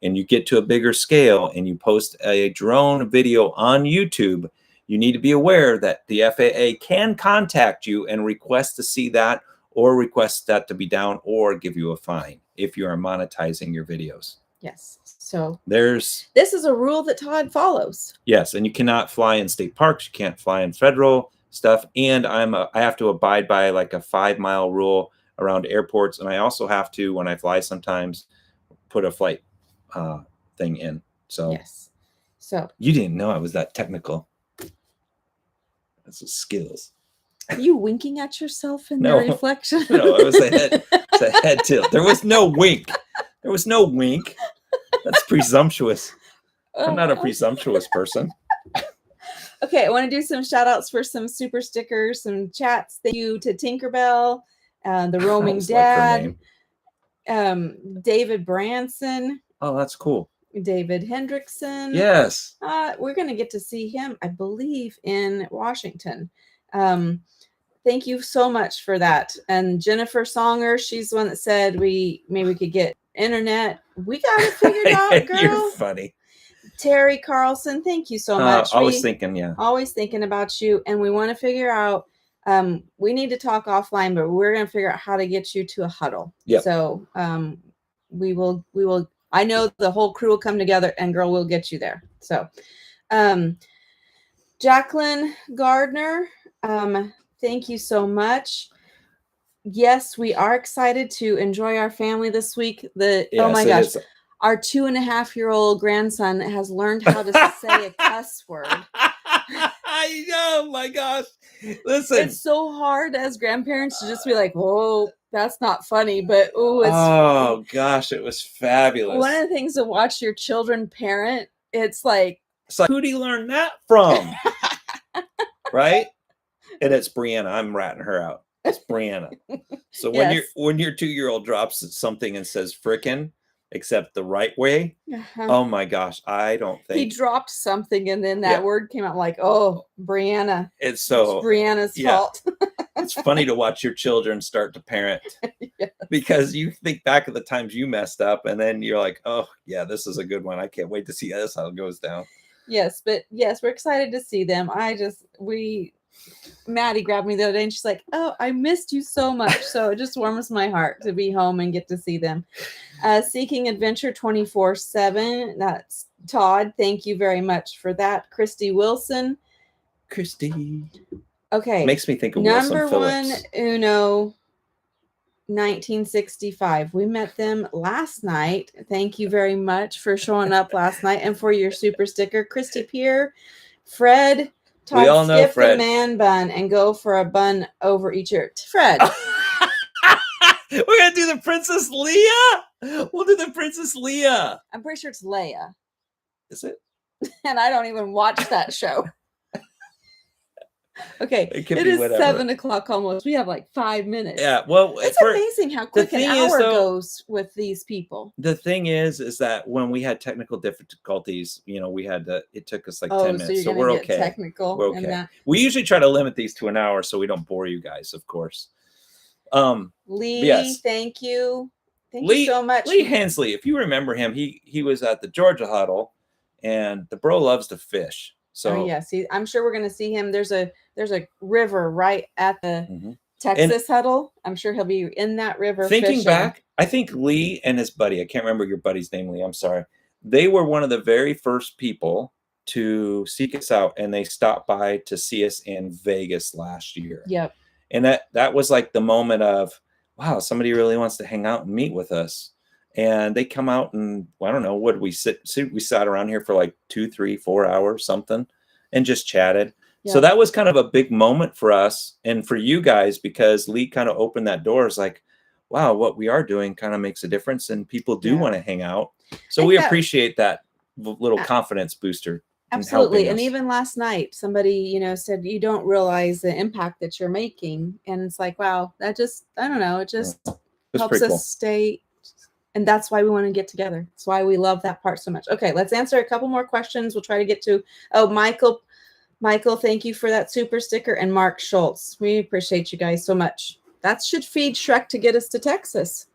Speaker 1: and you get to a bigger scale and you post a drone video on YouTube, you need to be aware that the FAA can contact you and request to see that, or request that to be down, or give you a fine if you are monetizing your videos.
Speaker 2: Yes. So
Speaker 1: this
Speaker 2: is a rule that Todd follows.
Speaker 1: Yes, and you cannot fly in state parks. You can't fly in federal stuff. And I have to abide by a 5-mile rule around airports. And I also have to, when I fly sometimes, put a flight thing in. So
Speaker 2: yes. So
Speaker 1: you didn't know I was that technical. That's the skills.
Speaker 2: Are you winking at yourself in the reflection?
Speaker 1: No, it was a head tilt. There was no wink. There was no wink. That's presumptuous. I'm not a presumptuous person.
Speaker 2: Okay, I want to do some shout outs for some super stickers, some chats. Thank you to Tinkerbell, the Roaming Dad, David Branson.
Speaker 1: Oh, that's cool.
Speaker 2: David Hendrickson.
Speaker 1: Yes.
Speaker 2: We're going to get to see him, I believe, in Washington. Thank you so much for that. And Jennifer Songer, she's the one that said maybe we could get internet. We got it figured out, girl.
Speaker 1: You're funny.
Speaker 2: Terry Carlson, thank you so much.
Speaker 1: Always thinking about
Speaker 2: you. And we want to figure out, we need to talk offline, but we're going to figure out how to get you to a huddle.
Speaker 1: Yep.
Speaker 2: So we will, I know the whole crew will come together and girl, we'll get you there. So Jacqueline Gardner, thank you so much. Yes, we are excited to enjoy our family this week. Oh my gosh. Our 2.5-year-old grandson has learned how to say a cuss word.
Speaker 1: I know, my gosh. Listen.
Speaker 2: It's so hard as grandparents to just be like, whoa, that's not funny. But
Speaker 1: oh gosh, it was fabulous.
Speaker 2: One of the things to watch your children parent, it's like
Speaker 1: who'd he learn that from? Right? And it's Brianna. I'm ratting her out. It's Brianna. So when your 2-year-old drops something and says frickin', except the right way. Oh my gosh, I don't think
Speaker 2: he dropped something and then that word came out like, oh, Brianna.
Speaker 1: It's
Speaker 2: Brianna's fault.
Speaker 1: It's funny to watch your children start to parent because you think back at the times you messed up and then you're like, oh yeah, this is a good one. I can't wait to see this how it goes down.
Speaker 2: Yes, but yes, we're excited to see them. Maddie grabbed me the other day and she's like, oh, I missed you so much. So it just warms my heart to be home and get to see them. Seeking Adventure 24/7. That's Todd. Thank you very much for that. Christy Wilson.
Speaker 1: Christy.
Speaker 2: Okay.
Speaker 1: Makes me think of
Speaker 2: Number
Speaker 1: Wilson
Speaker 2: Phillips. 1 Uno 1965. We met them last night. Thank you very much for showing up last night and for your super sticker. Christy Pierre, Fred. Todd,
Speaker 1: we all know
Speaker 2: skip
Speaker 1: Fred.
Speaker 2: The man bun and go for a bun over each ear. Fred.
Speaker 1: We're going to do the Princess Leia. We'll do the Princess Leia.
Speaker 2: I'm pretty sure it's Leia.
Speaker 1: Is it?
Speaker 2: And I don't even watch that show. Okay.
Speaker 1: It is
Speaker 2: 7:00 almost. We have like 5 minutes.
Speaker 1: Yeah. Well,
Speaker 2: it's amazing how quick an hour goes with these people.
Speaker 1: The thing is that when we had technical difficulties, it took us like 10 minutes. So we're okay.
Speaker 2: Technical.
Speaker 1: We're okay. We usually try to limit these to an hour so we don't bore you guys, of course.
Speaker 2: Lee,
Speaker 1: yes.
Speaker 2: Thank you. Thank you so much.
Speaker 1: Lee Hensley, if you remember him, he was at the Georgia huddle and the bro loves to fish. So
Speaker 2: yes, I'm sure we're going to see him. There's a river right at the Texas huddle. I'm sure he'll be in that river.
Speaker 1: Thinking
Speaker 2: fishing.
Speaker 1: Back, I think Lee and his buddy, I can't remember your buddy's name, Lee, I'm sorry. They were one of the very first people to seek us out, and they stopped by to see us in Vegas last year.
Speaker 2: Yep.
Speaker 1: And that was like the moment of, wow, somebody really wants to hang out and meet with us. And they come out and I don't know, what we sat around here for like 2, 3, 4 hours, something, and just chatted. Yeah. So that was kind of a big moment for us and for you guys, because Lee kind of opened that door. It's like, wow, what we are doing kind of makes a difference and people do want to hang out. So we appreciate that little confidence booster.
Speaker 2: Absolutely. And even last night, somebody, said, you don't realize the impact that you're making. And it's like, wow, that just, I don't know. It just helps us stay. And that's why we want to get together. That's why we love that part so much. Okay, let's answer a couple more questions. We'll try to get to, Michael, thank you for that super sticker. And Mark Schultz, we appreciate you guys so much. That should feed Shrek to get us to Texas.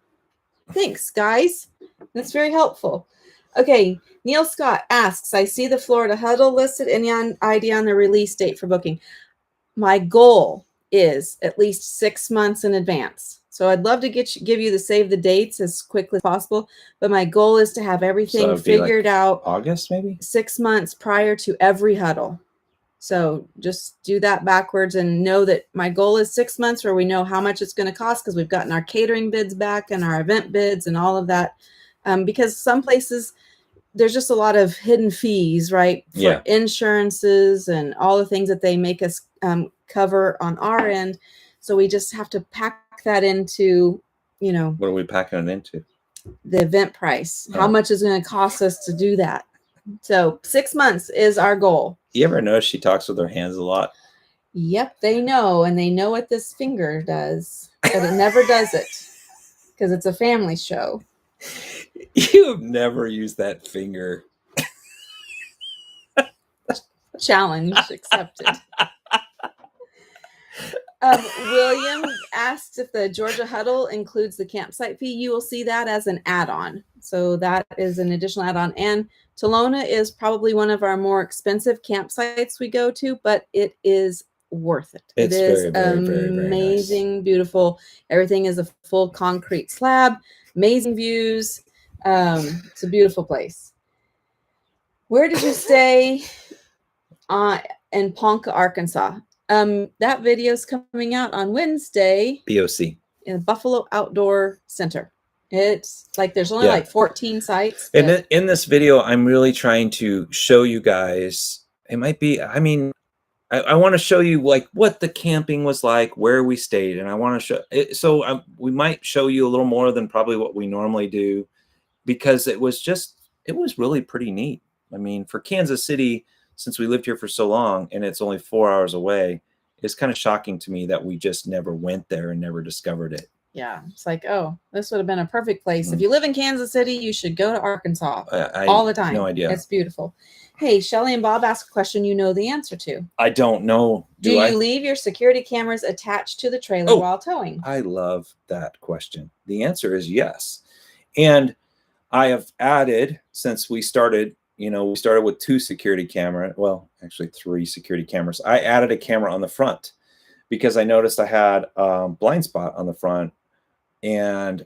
Speaker 2: Thanks, guys. That's very helpful. Okay, Neil Scott asks, I see the Florida huddle listed. Any idea on the release date for booking? My goal is at least 6 months in advance. So I'd love to give you the save the dates as quickly as possible. But my goal is to have everything figured out.
Speaker 1: August, maybe?
Speaker 2: 6 months prior to every huddle. So just do that backwards and know that my goal is 6 months where we know how much it's going to cost, because we've gotten our catering bids back and our event bids and all of that. Because some places there's just a lot of hidden fees, right? For insurances and all the things that they make us cover on our end. So we just have to pack that into, you know.
Speaker 1: What are we packing it into?
Speaker 2: The event price. How much is going to cost us to do that? So 6 months is our goal.
Speaker 1: You ever notice she talks with her hands a lot?
Speaker 2: Yep, they know, and they know what this finger does, but it never does it because it's a family show.
Speaker 1: You have never used that finger.
Speaker 2: Challenge accepted. William asks if the Georgia Huddle includes the campsite fee. You will see that as an add-on. So that is an additional add-on. And Tulona is probably one of our more expensive campsites we go to, but it is worth it.
Speaker 1: It's
Speaker 2: it is
Speaker 1: very, very
Speaker 2: amazing,
Speaker 1: nice.
Speaker 2: Beautiful. Everything is a full concrete slab, amazing views. It's a beautiful place. Where did you stay in Ponca, Arkansas? That video is coming out on Wednesday.
Speaker 1: BOC.
Speaker 2: In the Buffalo Outdoor Center. It's like there's only like 14 sites.
Speaker 1: And in this video, I'm really trying to show you guys. It might be, I mean, I want to show you like what the camping was like, where we stayed, and I want to show it. So we might show you a little more than probably what we normally do, because it was really pretty neat. I mean, for Kansas City, since we lived here for so long and it's only 4 hours away, it's kind of shocking to me that we just never went there and never discovered it.
Speaker 2: Yeah, it's like, oh, this would have been a perfect place. If you live in Kansas City, you should go to Arkansas all the time.
Speaker 1: No idea.
Speaker 2: It's beautiful. Hey, Shelly and Bob asked a question you know the answer to.
Speaker 1: I don't know.
Speaker 2: Do you leave your security cameras attached to the trailer while towing?
Speaker 1: I love that question. The answer is yes. And I have added, since we started, you know, we started with 2 security cameras. Well, actually 3 security cameras. I added a camera on the front because I noticed I had a blind spot on the front. And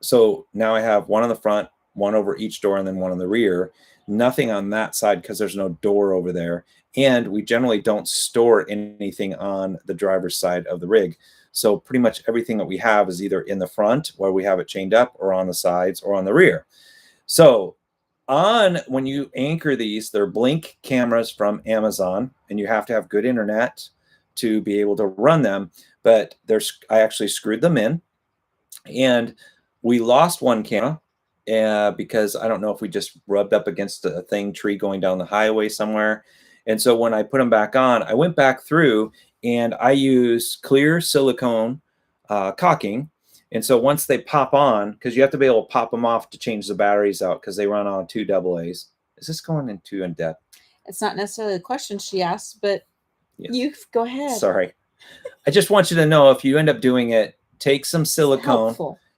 Speaker 1: so now I have one on the front, one over each door, and then one on the rear. Nothing on that side because there's no door over there. And we generally don't store anything on the driver's side of the rig. So pretty much everything that we have is either in the front where we have it chained up, or on the sides, or on the rear. So when you anchor these, they're Blink cameras from Amazon, and you have to have good internet to be able to run them. But I actually screwed them in. And we lost one camera because I don't know if we just rubbed up against a tree going down the highway somewhere. And so when I put them back on, I went back through and I use clear silicone caulking. And so once they pop on, because you have to be able to pop them off to change the batteries out because they run on 2 AA's. Is this going into in depth?
Speaker 2: It's not necessarily the question she asked, but you go ahead.
Speaker 1: Sorry. I just want you to know, if you end up doing it, take some silicone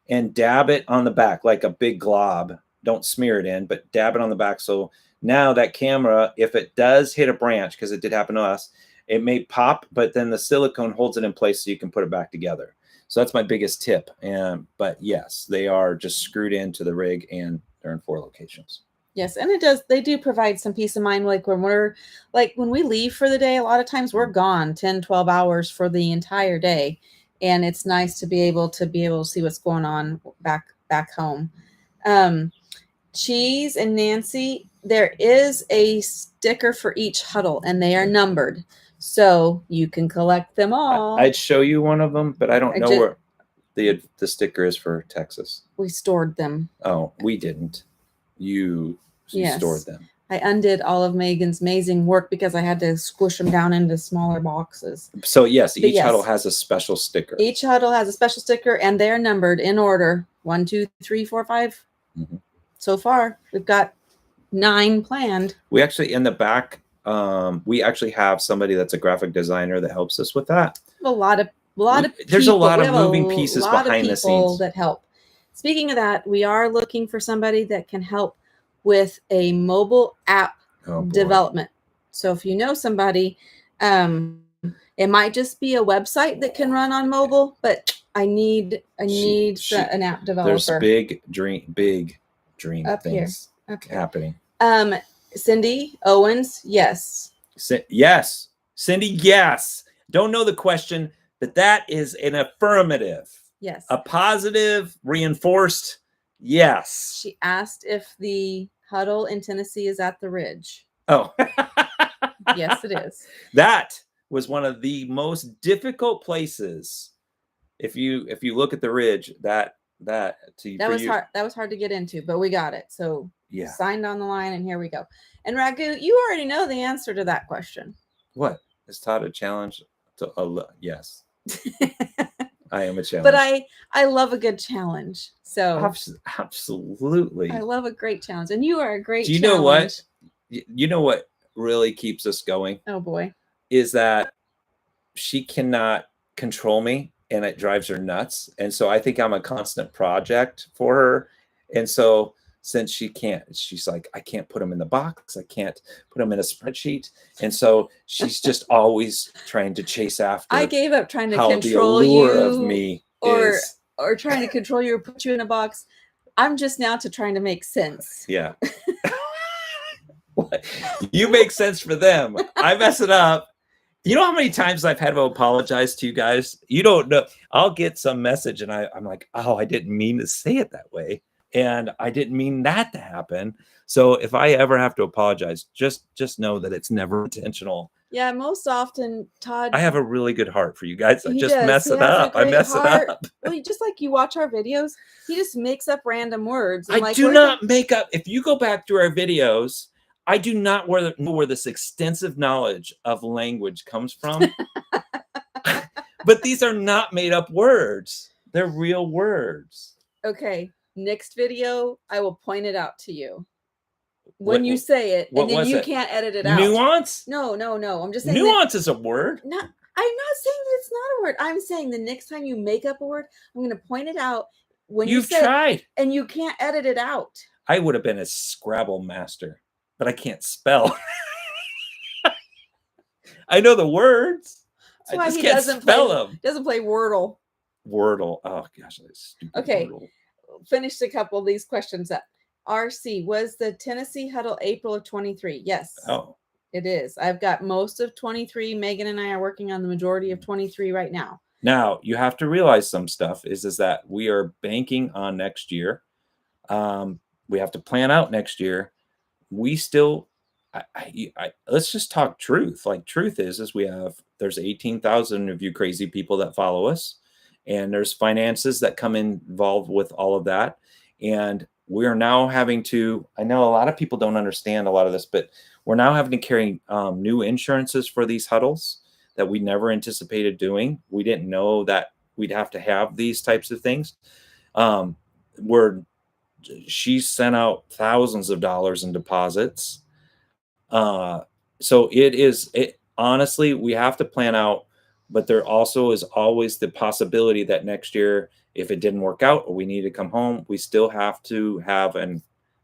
Speaker 1: and dab it on the back like a big glob. Don't smear it in, but dab it on the back. So now that camera, if it does hit a branch, because it did happen to us, it may pop, but then the silicone holds it in place so you can put it back together. So that's my biggest tip. But yes, they are just screwed into the rig, and they're in 4 locations.
Speaker 2: Yes, and they do provide some peace of mind. Like when we leave for the day, a lot of times we're gone 10, 12 hours for the entire day. And it's nice to be able to see what's going on back home. Cheese and Nancy, there is a sticker for each huddle, and they are numbered, so you can collect them all.
Speaker 1: I'd show you one of them, but I don't know where the sticker is for Texas.
Speaker 2: We stored them.
Speaker 1: Oh, we didn't. You stored them.
Speaker 2: I undid all of Megan's amazing work because I had to squish them down into smaller boxes.
Speaker 1: So yes, each huddle has a special sticker.
Speaker 2: Each huddle has a special sticker, and they're numbered in order: 1, 2, 3, 4, 5. Mm-hmm. So far, we've got 9 planned.
Speaker 1: We actually, in the back, we actually have somebody that's a graphic designer that helps us with that.
Speaker 2: A lot of
Speaker 1: there's a lot of moving pieces behind the scenes
Speaker 2: that help. Speaking of that, we are looking for somebody that can help with a mobile app development. So if you know somebody, it might just be a website that can run on mobile, but I need an app developer.
Speaker 1: There's big dream
Speaker 2: up
Speaker 1: things happening.
Speaker 2: Cindy Owens, yes.
Speaker 1: Yes. Cindy, yes. Don't know the question, but that is an affirmative.
Speaker 2: Yes.
Speaker 1: A positive, reinforced yes.
Speaker 2: She asked if the huddle in Tennessee is at the Ridge.
Speaker 1: Oh.
Speaker 2: Yes, it is.
Speaker 1: That was one of the most difficult places. If you look at the Ridge, that
Speaker 2: was hard. That was hard to get into, but we got it. So
Speaker 1: yeah,
Speaker 2: signed on the line, and here we go. And Ragu, you already know the answer to that question.
Speaker 1: What is Todd a challenge? Yes. I am a challenge.
Speaker 2: But I love a good challenge. So
Speaker 1: absolutely.
Speaker 2: I love a great challenge. And you are a great
Speaker 1: challenge. Do you know what? You know what really keeps us going?
Speaker 2: Oh boy.
Speaker 1: Is that she cannot control me and it drives her nuts. And so I think I'm a constant project for her. And so since she can't, she's like, I can't put them in the box. I can't put them in a spreadsheet. And so she's just always trying to chase after.
Speaker 2: I gave up trying to control you
Speaker 1: of me
Speaker 2: or trying to control you or put you in a box. I'm just now to trying to make sense.
Speaker 1: Yeah. You make sense for them. I mess it up. You know how many times I've had to apologize to you guys? You don't know. I'll get some message and I'm like, oh, I didn't mean to say it that way. And I didn't mean that to happen. So if I ever have to apologize, just know that it's never intentional.
Speaker 2: Yeah, most often, Todd.
Speaker 1: I have a really good heart for you guys. I just mess it up. I mess it up.
Speaker 2: Well, just like you watch our videos, he just makes up random words.
Speaker 1: And I do not make up. If you go back to our videos, I do not know where this extensive knowledge of language comes from. But these are not made up words. They're real words.
Speaker 2: Okay. Next video, I will point it out to you when you say it, and then you can't edit it out.
Speaker 1: Nuance?
Speaker 2: No. I'm just saying
Speaker 1: nuance is a word.
Speaker 2: No, I'm not saying that it's not a word. I'm saying the next time you make up a word, I'm going to point it out when you say
Speaker 1: tried
Speaker 2: it, and you can't edit it out.
Speaker 1: I would have been a Scrabble master, but I can't spell. I know the words.
Speaker 2: That's why
Speaker 1: he doesn't spell them.
Speaker 2: Doesn't play Wordle.
Speaker 1: Wordle. Oh gosh, that's stupid.
Speaker 2: Okay.
Speaker 1: Wordle.
Speaker 2: Finished a couple of these questions up. RC, was the Tennessee huddle April of 23? Yes.
Speaker 1: Oh.
Speaker 2: It is. I've got most of 23. Megan and I are working on the majority of 23 right now.
Speaker 1: Now, you have to realize some stuff is that we are banking on next year. We have to plan out next year. We still, let's just talk truth. Like truth is there's 18,000 of you crazy people that follow us. And there's finances that come involved with all of that. And we are now having to, I know a lot of people don't understand a lot of this, but we're now having to carry new insurances for these huddles that we never anticipated doing. We didn't know that we'd have to have these types of things. She sent out thousands of dollars in deposits. So honestly, we have to plan out. But there also is always the possibility that next year, if it didn't work out or we need to come home, we still have to have a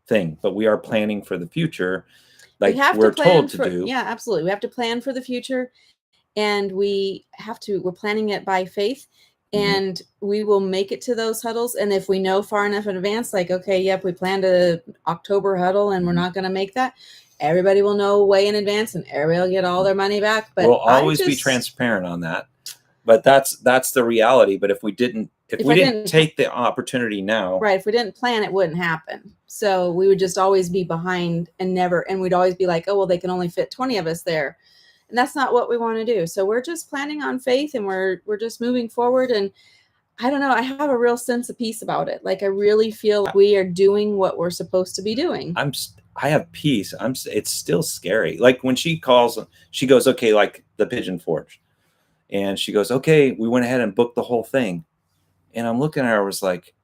Speaker 1: thing. But we are planning for the future, like we're told to do.
Speaker 2: Yeah, absolutely. We have to plan for the future, and we're planning it by faith, and we will make it to those huddles. And if we know far enough in advance, like, okay, yep, we planned a October huddle and we're not going to make that, everybody will know way in advance and everybody will get all their money back. But
Speaker 1: we'll always be transparent on that. But that's the reality. But if we didn't take the opportunity now.
Speaker 2: Right. If we didn't plan, it wouldn't happen. So we would just always be behind and we'd always be like, oh, well, they can only fit 20 of us there. And that's not what we want to do. So we're just planning on faith, and we're just moving forward. And I don't know, I have a real sense of peace about it. Like I really feel like we are doing what we're supposed to be doing.
Speaker 1: I have peace. It's still scary. Like when she calls, she goes, okay, like the Pigeon Forge. And she goes, okay, we went ahead and booked the whole thing. And I'm looking at her, I was like,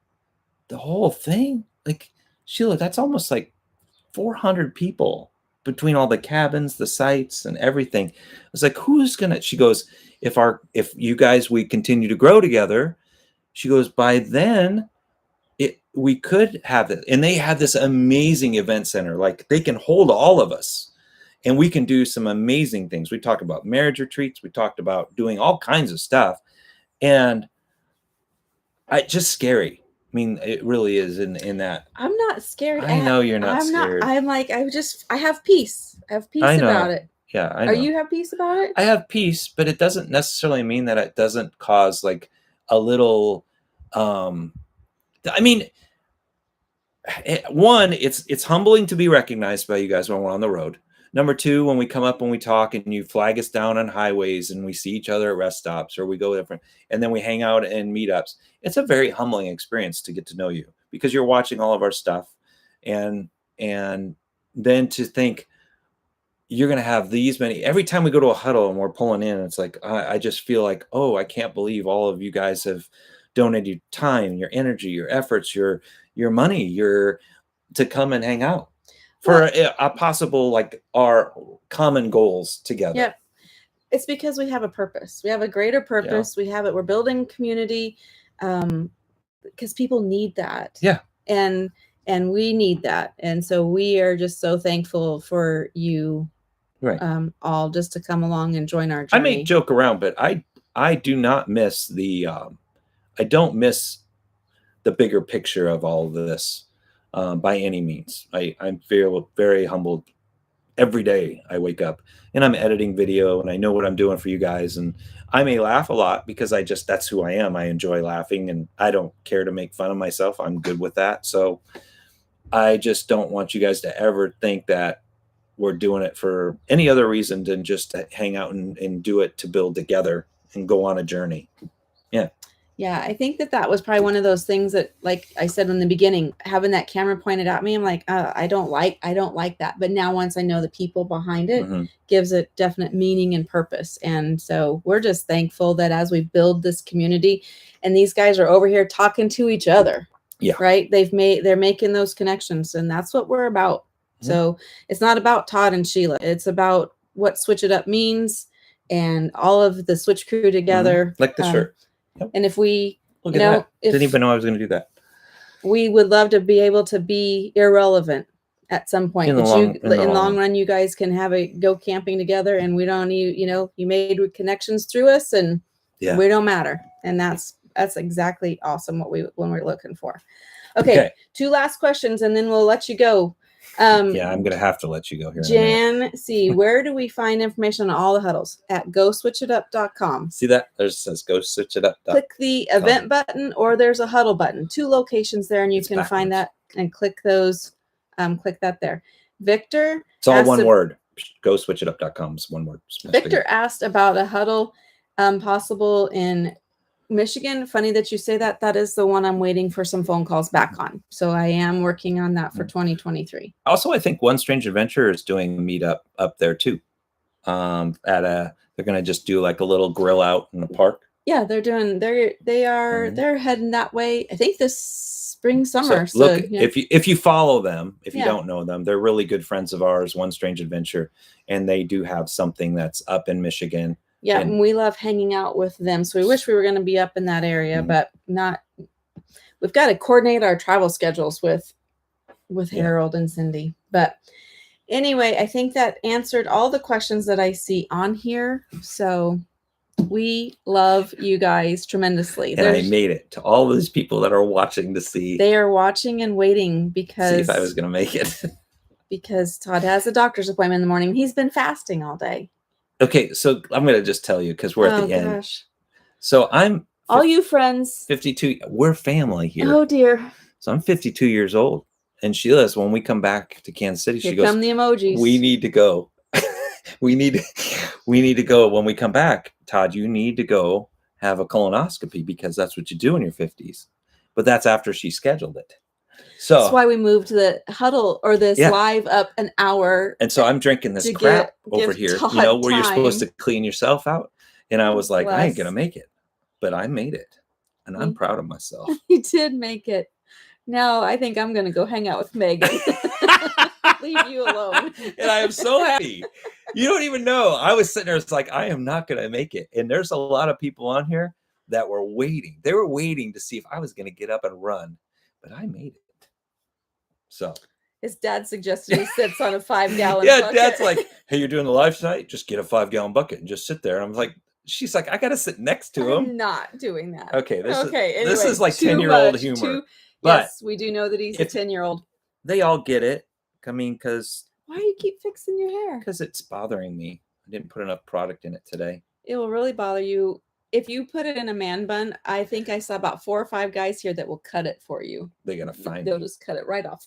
Speaker 1: the whole thing? Like, Sheila, that's almost like 400 people between all the cabins, the sites, and everything. I was like, she goes, if you guys, we continue to grow together, she goes, by then, we could have it. And they have this amazing event center. Like they can hold all of us and we can do some amazing things. We talked about marriage retreats. We talked about doing all kinds of stuff. And just scary. I mean, it really is in that.
Speaker 2: I'm not scared.
Speaker 1: I know you're not scared.
Speaker 2: I'm like, I have peace. I have peace about it.
Speaker 1: Yeah. I know.
Speaker 2: Are you have peace about it?
Speaker 1: I have peace, but it doesn't necessarily mean that it doesn't cause like a little, I mean, one, it's humbling to be recognized by you guys when we're on the road. Number two, when we come up and we talk and you flag us down on highways and we see each other at rest stops or we go different, and then we hang out in meetups. It's a very humbling experience to get to know you because you're watching all of our stuff. And then to think you're going to have these many, every time we go to a huddle and we're pulling in, it's like, I just feel like, oh, I can't believe all of you guys have donated your time, your energy, your efforts, your money, to come and hang out for a possible, like, our common goals together.
Speaker 2: Yep. It's because we have a purpose. We have a greater purpose. Yeah. We're building community because people need that.
Speaker 1: Yeah.
Speaker 2: And we need that. And so we are just so thankful for you, right, all just to come along and join our journey.
Speaker 1: I may joke around, but I do not miss I don't miss the bigger picture of all of this by any means. I'm very, very humbled. Every day I wake up and I'm editing video and I know what I'm doing for you guys. And I may laugh a lot because that's who I am. I enjoy laughing and I don't care to make fun of myself. I'm good with that. So I just don't want you guys to ever think that we're doing it for any other reason than just to hang out and do it to build together and go on a journey. Yeah.
Speaker 2: Yeah, I think that was probably one of those things that, like I said in the beginning, having that camera pointed at me, I'm like, I don't like that. But now once I know the people behind it, gives it definite meaning and purpose. And so we're just thankful that as we build this community, and these guys are over here talking to each other.
Speaker 1: Yeah.
Speaker 2: Right. They're making those connections, and that's what we're about. So it's not about Todd and Sheila. It's about what Switch It Up means and all of the Switch crew together.
Speaker 1: Like the shirt.
Speaker 2: Yep. And if we,
Speaker 1: didn't even know I was going to do that.
Speaker 2: We would love to be able to be irrelevant at some point. In the long run, you guys can go camping together, and we don't need, you made connections through us, and we don't matter. And that's exactly awesome when we're looking for. Okay. 2 last questions, and then we'll let you go.
Speaker 1: I'm going to have to let you go here.
Speaker 2: Jan C, where do we find information on all the huddles? At GoSwitchItUp.com.
Speaker 1: See that? It says GoSwitchItUp.com.
Speaker 2: Click the event button, or there's a huddle button. 2 locations there, and you can find that and click those. Click that there. Victor.
Speaker 1: It's all one word. GoSwitchItUp.com is one word.
Speaker 2: Victor asked about a huddle possible in Michigan. Funny that you say that. That is the one I'm waiting for some phone calls back on. So I am working on that for 2023.
Speaker 1: Also, I think One Strange Adventure is doing a meetup up there too. They're going to just do like a little grill out in the park.
Speaker 2: Yeah, they're heading that way. I think this spring, summer.
Speaker 1: So look, if you follow them, if you don't know them, they're really good friends of ours, One Strange Adventure, and they do have something that's up in Michigan.
Speaker 2: Yeah, and we love hanging out with them. So we wish we were going to be up in that area, but not. We've got to coordinate our travel schedules with Harold and Cindy. But anyway, I think that answered all the questions that I see on here. So we love you guys tremendously.
Speaker 1: And I made it to all those people that are watching to see.
Speaker 2: They are watching and waiting because.
Speaker 1: See if I was going to make it.
Speaker 2: Because Todd has a doctor's appointment in the morning. He's been fasting all day.
Speaker 1: Okay, so I'm going to just tell you because we're at the end. So I'm
Speaker 2: all you friends
Speaker 1: 52. We're family here.
Speaker 2: Oh dear.
Speaker 1: So I'm 52 years old, and Sheila's when we come back to Kansas City, she goes,
Speaker 2: "Come the emojis.
Speaker 1: We need to go. we need to go when we come back. Todd, you need to go have a colonoscopy because that's what you do in your 50s." But that's after she scheduled it. So
Speaker 2: that's why we moved the huddle or this live up an hour.
Speaker 1: And so I'm drinking this crap over here, where you're supposed to clean yourself out. And I was like, I ain't going to make it, but I made it. And I'm proud of myself.
Speaker 2: You did make it. Now I think I'm going to go hang out with Megan. Leave you alone.
Speaker 1: And I am so happy. You don't even know. I was sitting there. It's like, I am not going to make it. And there's a lot of people on here that were waiting. They were waiting to see if I was going to get up and run, but I made it. So
Speaker 2: his dad suggested he sits on a 5-gallon
Speaker 1: bucket. Dad's like, hey, you're doing the live tonight? Just get a 5-gallon bucket and just sit there. And I'm like, she's like, I got to sit next to him.
Speaker 2: I'm not doing that.
Speaker 1: Okay. This is like 10-year-old humor. But
Speaker 2: yes, we do know that he's a 10-year-old.
Speaker 1: They all get it. I mean, because.
Speaker 2: Why do you keep fixing your hair?
Speaker 1: Because it's bothering me. I didn't put enough product in it today.
Speaker 2: It will really bother you if you put it in a man bun, I think I saw about 4 or 5 guys here that will cut it for you.
Speaker 1: They're gonna find.
Speaker 2: They'll just cut it right off.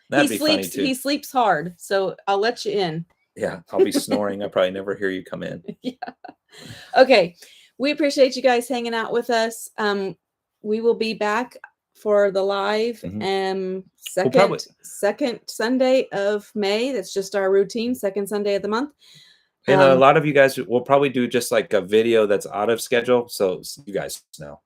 Speaker 1: That'd be funny too.
Speaker 2: He sleeps hard, so I'll let you in.
Speaker 1: Yeah, I'll be snoring. I probably never hear you come in.
Speaker 2: Yeah. Okay. We appreciate you guys hanging out with us. We will be back for the live second Sunday of May. That's just our routine, second Sunday of the month.
Speaker 1: And a lot of you guys will probably do just like a video that's out of schedule. So you guys know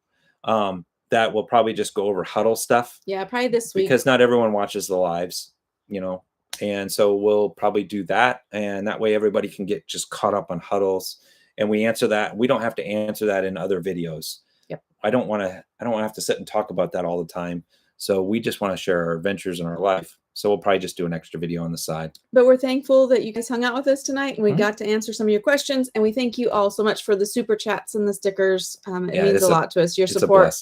Speaker 1: that will probably just go over huddle stuff.
Speaker 2: Yeah, probably this week.
Speaker 1: Because not everyone watches the lives, you know. And so we'll probably do that. And that way everybody can get just caught up on huddles. And we answer that. We don't have to answer that in other videos.
Speaker 2: Yep.
Speaker 1: I don't want to have to sit and talk about that all the time. So we just want to share our adventures in our life. So we'll probably just do an extra video on the side.
Speaker 2: But we're thankful that you guys hung out with us tonight and we got to answer some of your questions. And we thank you all so much for the super chats and the stickers. It means a lot to us. Your support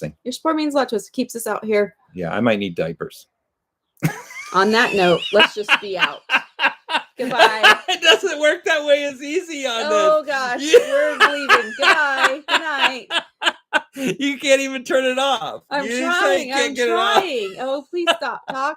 Speaker 2: means a lot to us. It keeps us out here.
Speaker 1: Yeah, I might need diapers.
Speaker 2: On that note, let's just be out. Goodbye.
Speaker 1: It doesn't work that way as easy on this.
Speaker 2: Oh gosh, we're leaving. Goodbye. Good night.
Speaker 1: You can't even turn it off.
Speaker 2: I'm trying. Oh, please stop. Talk.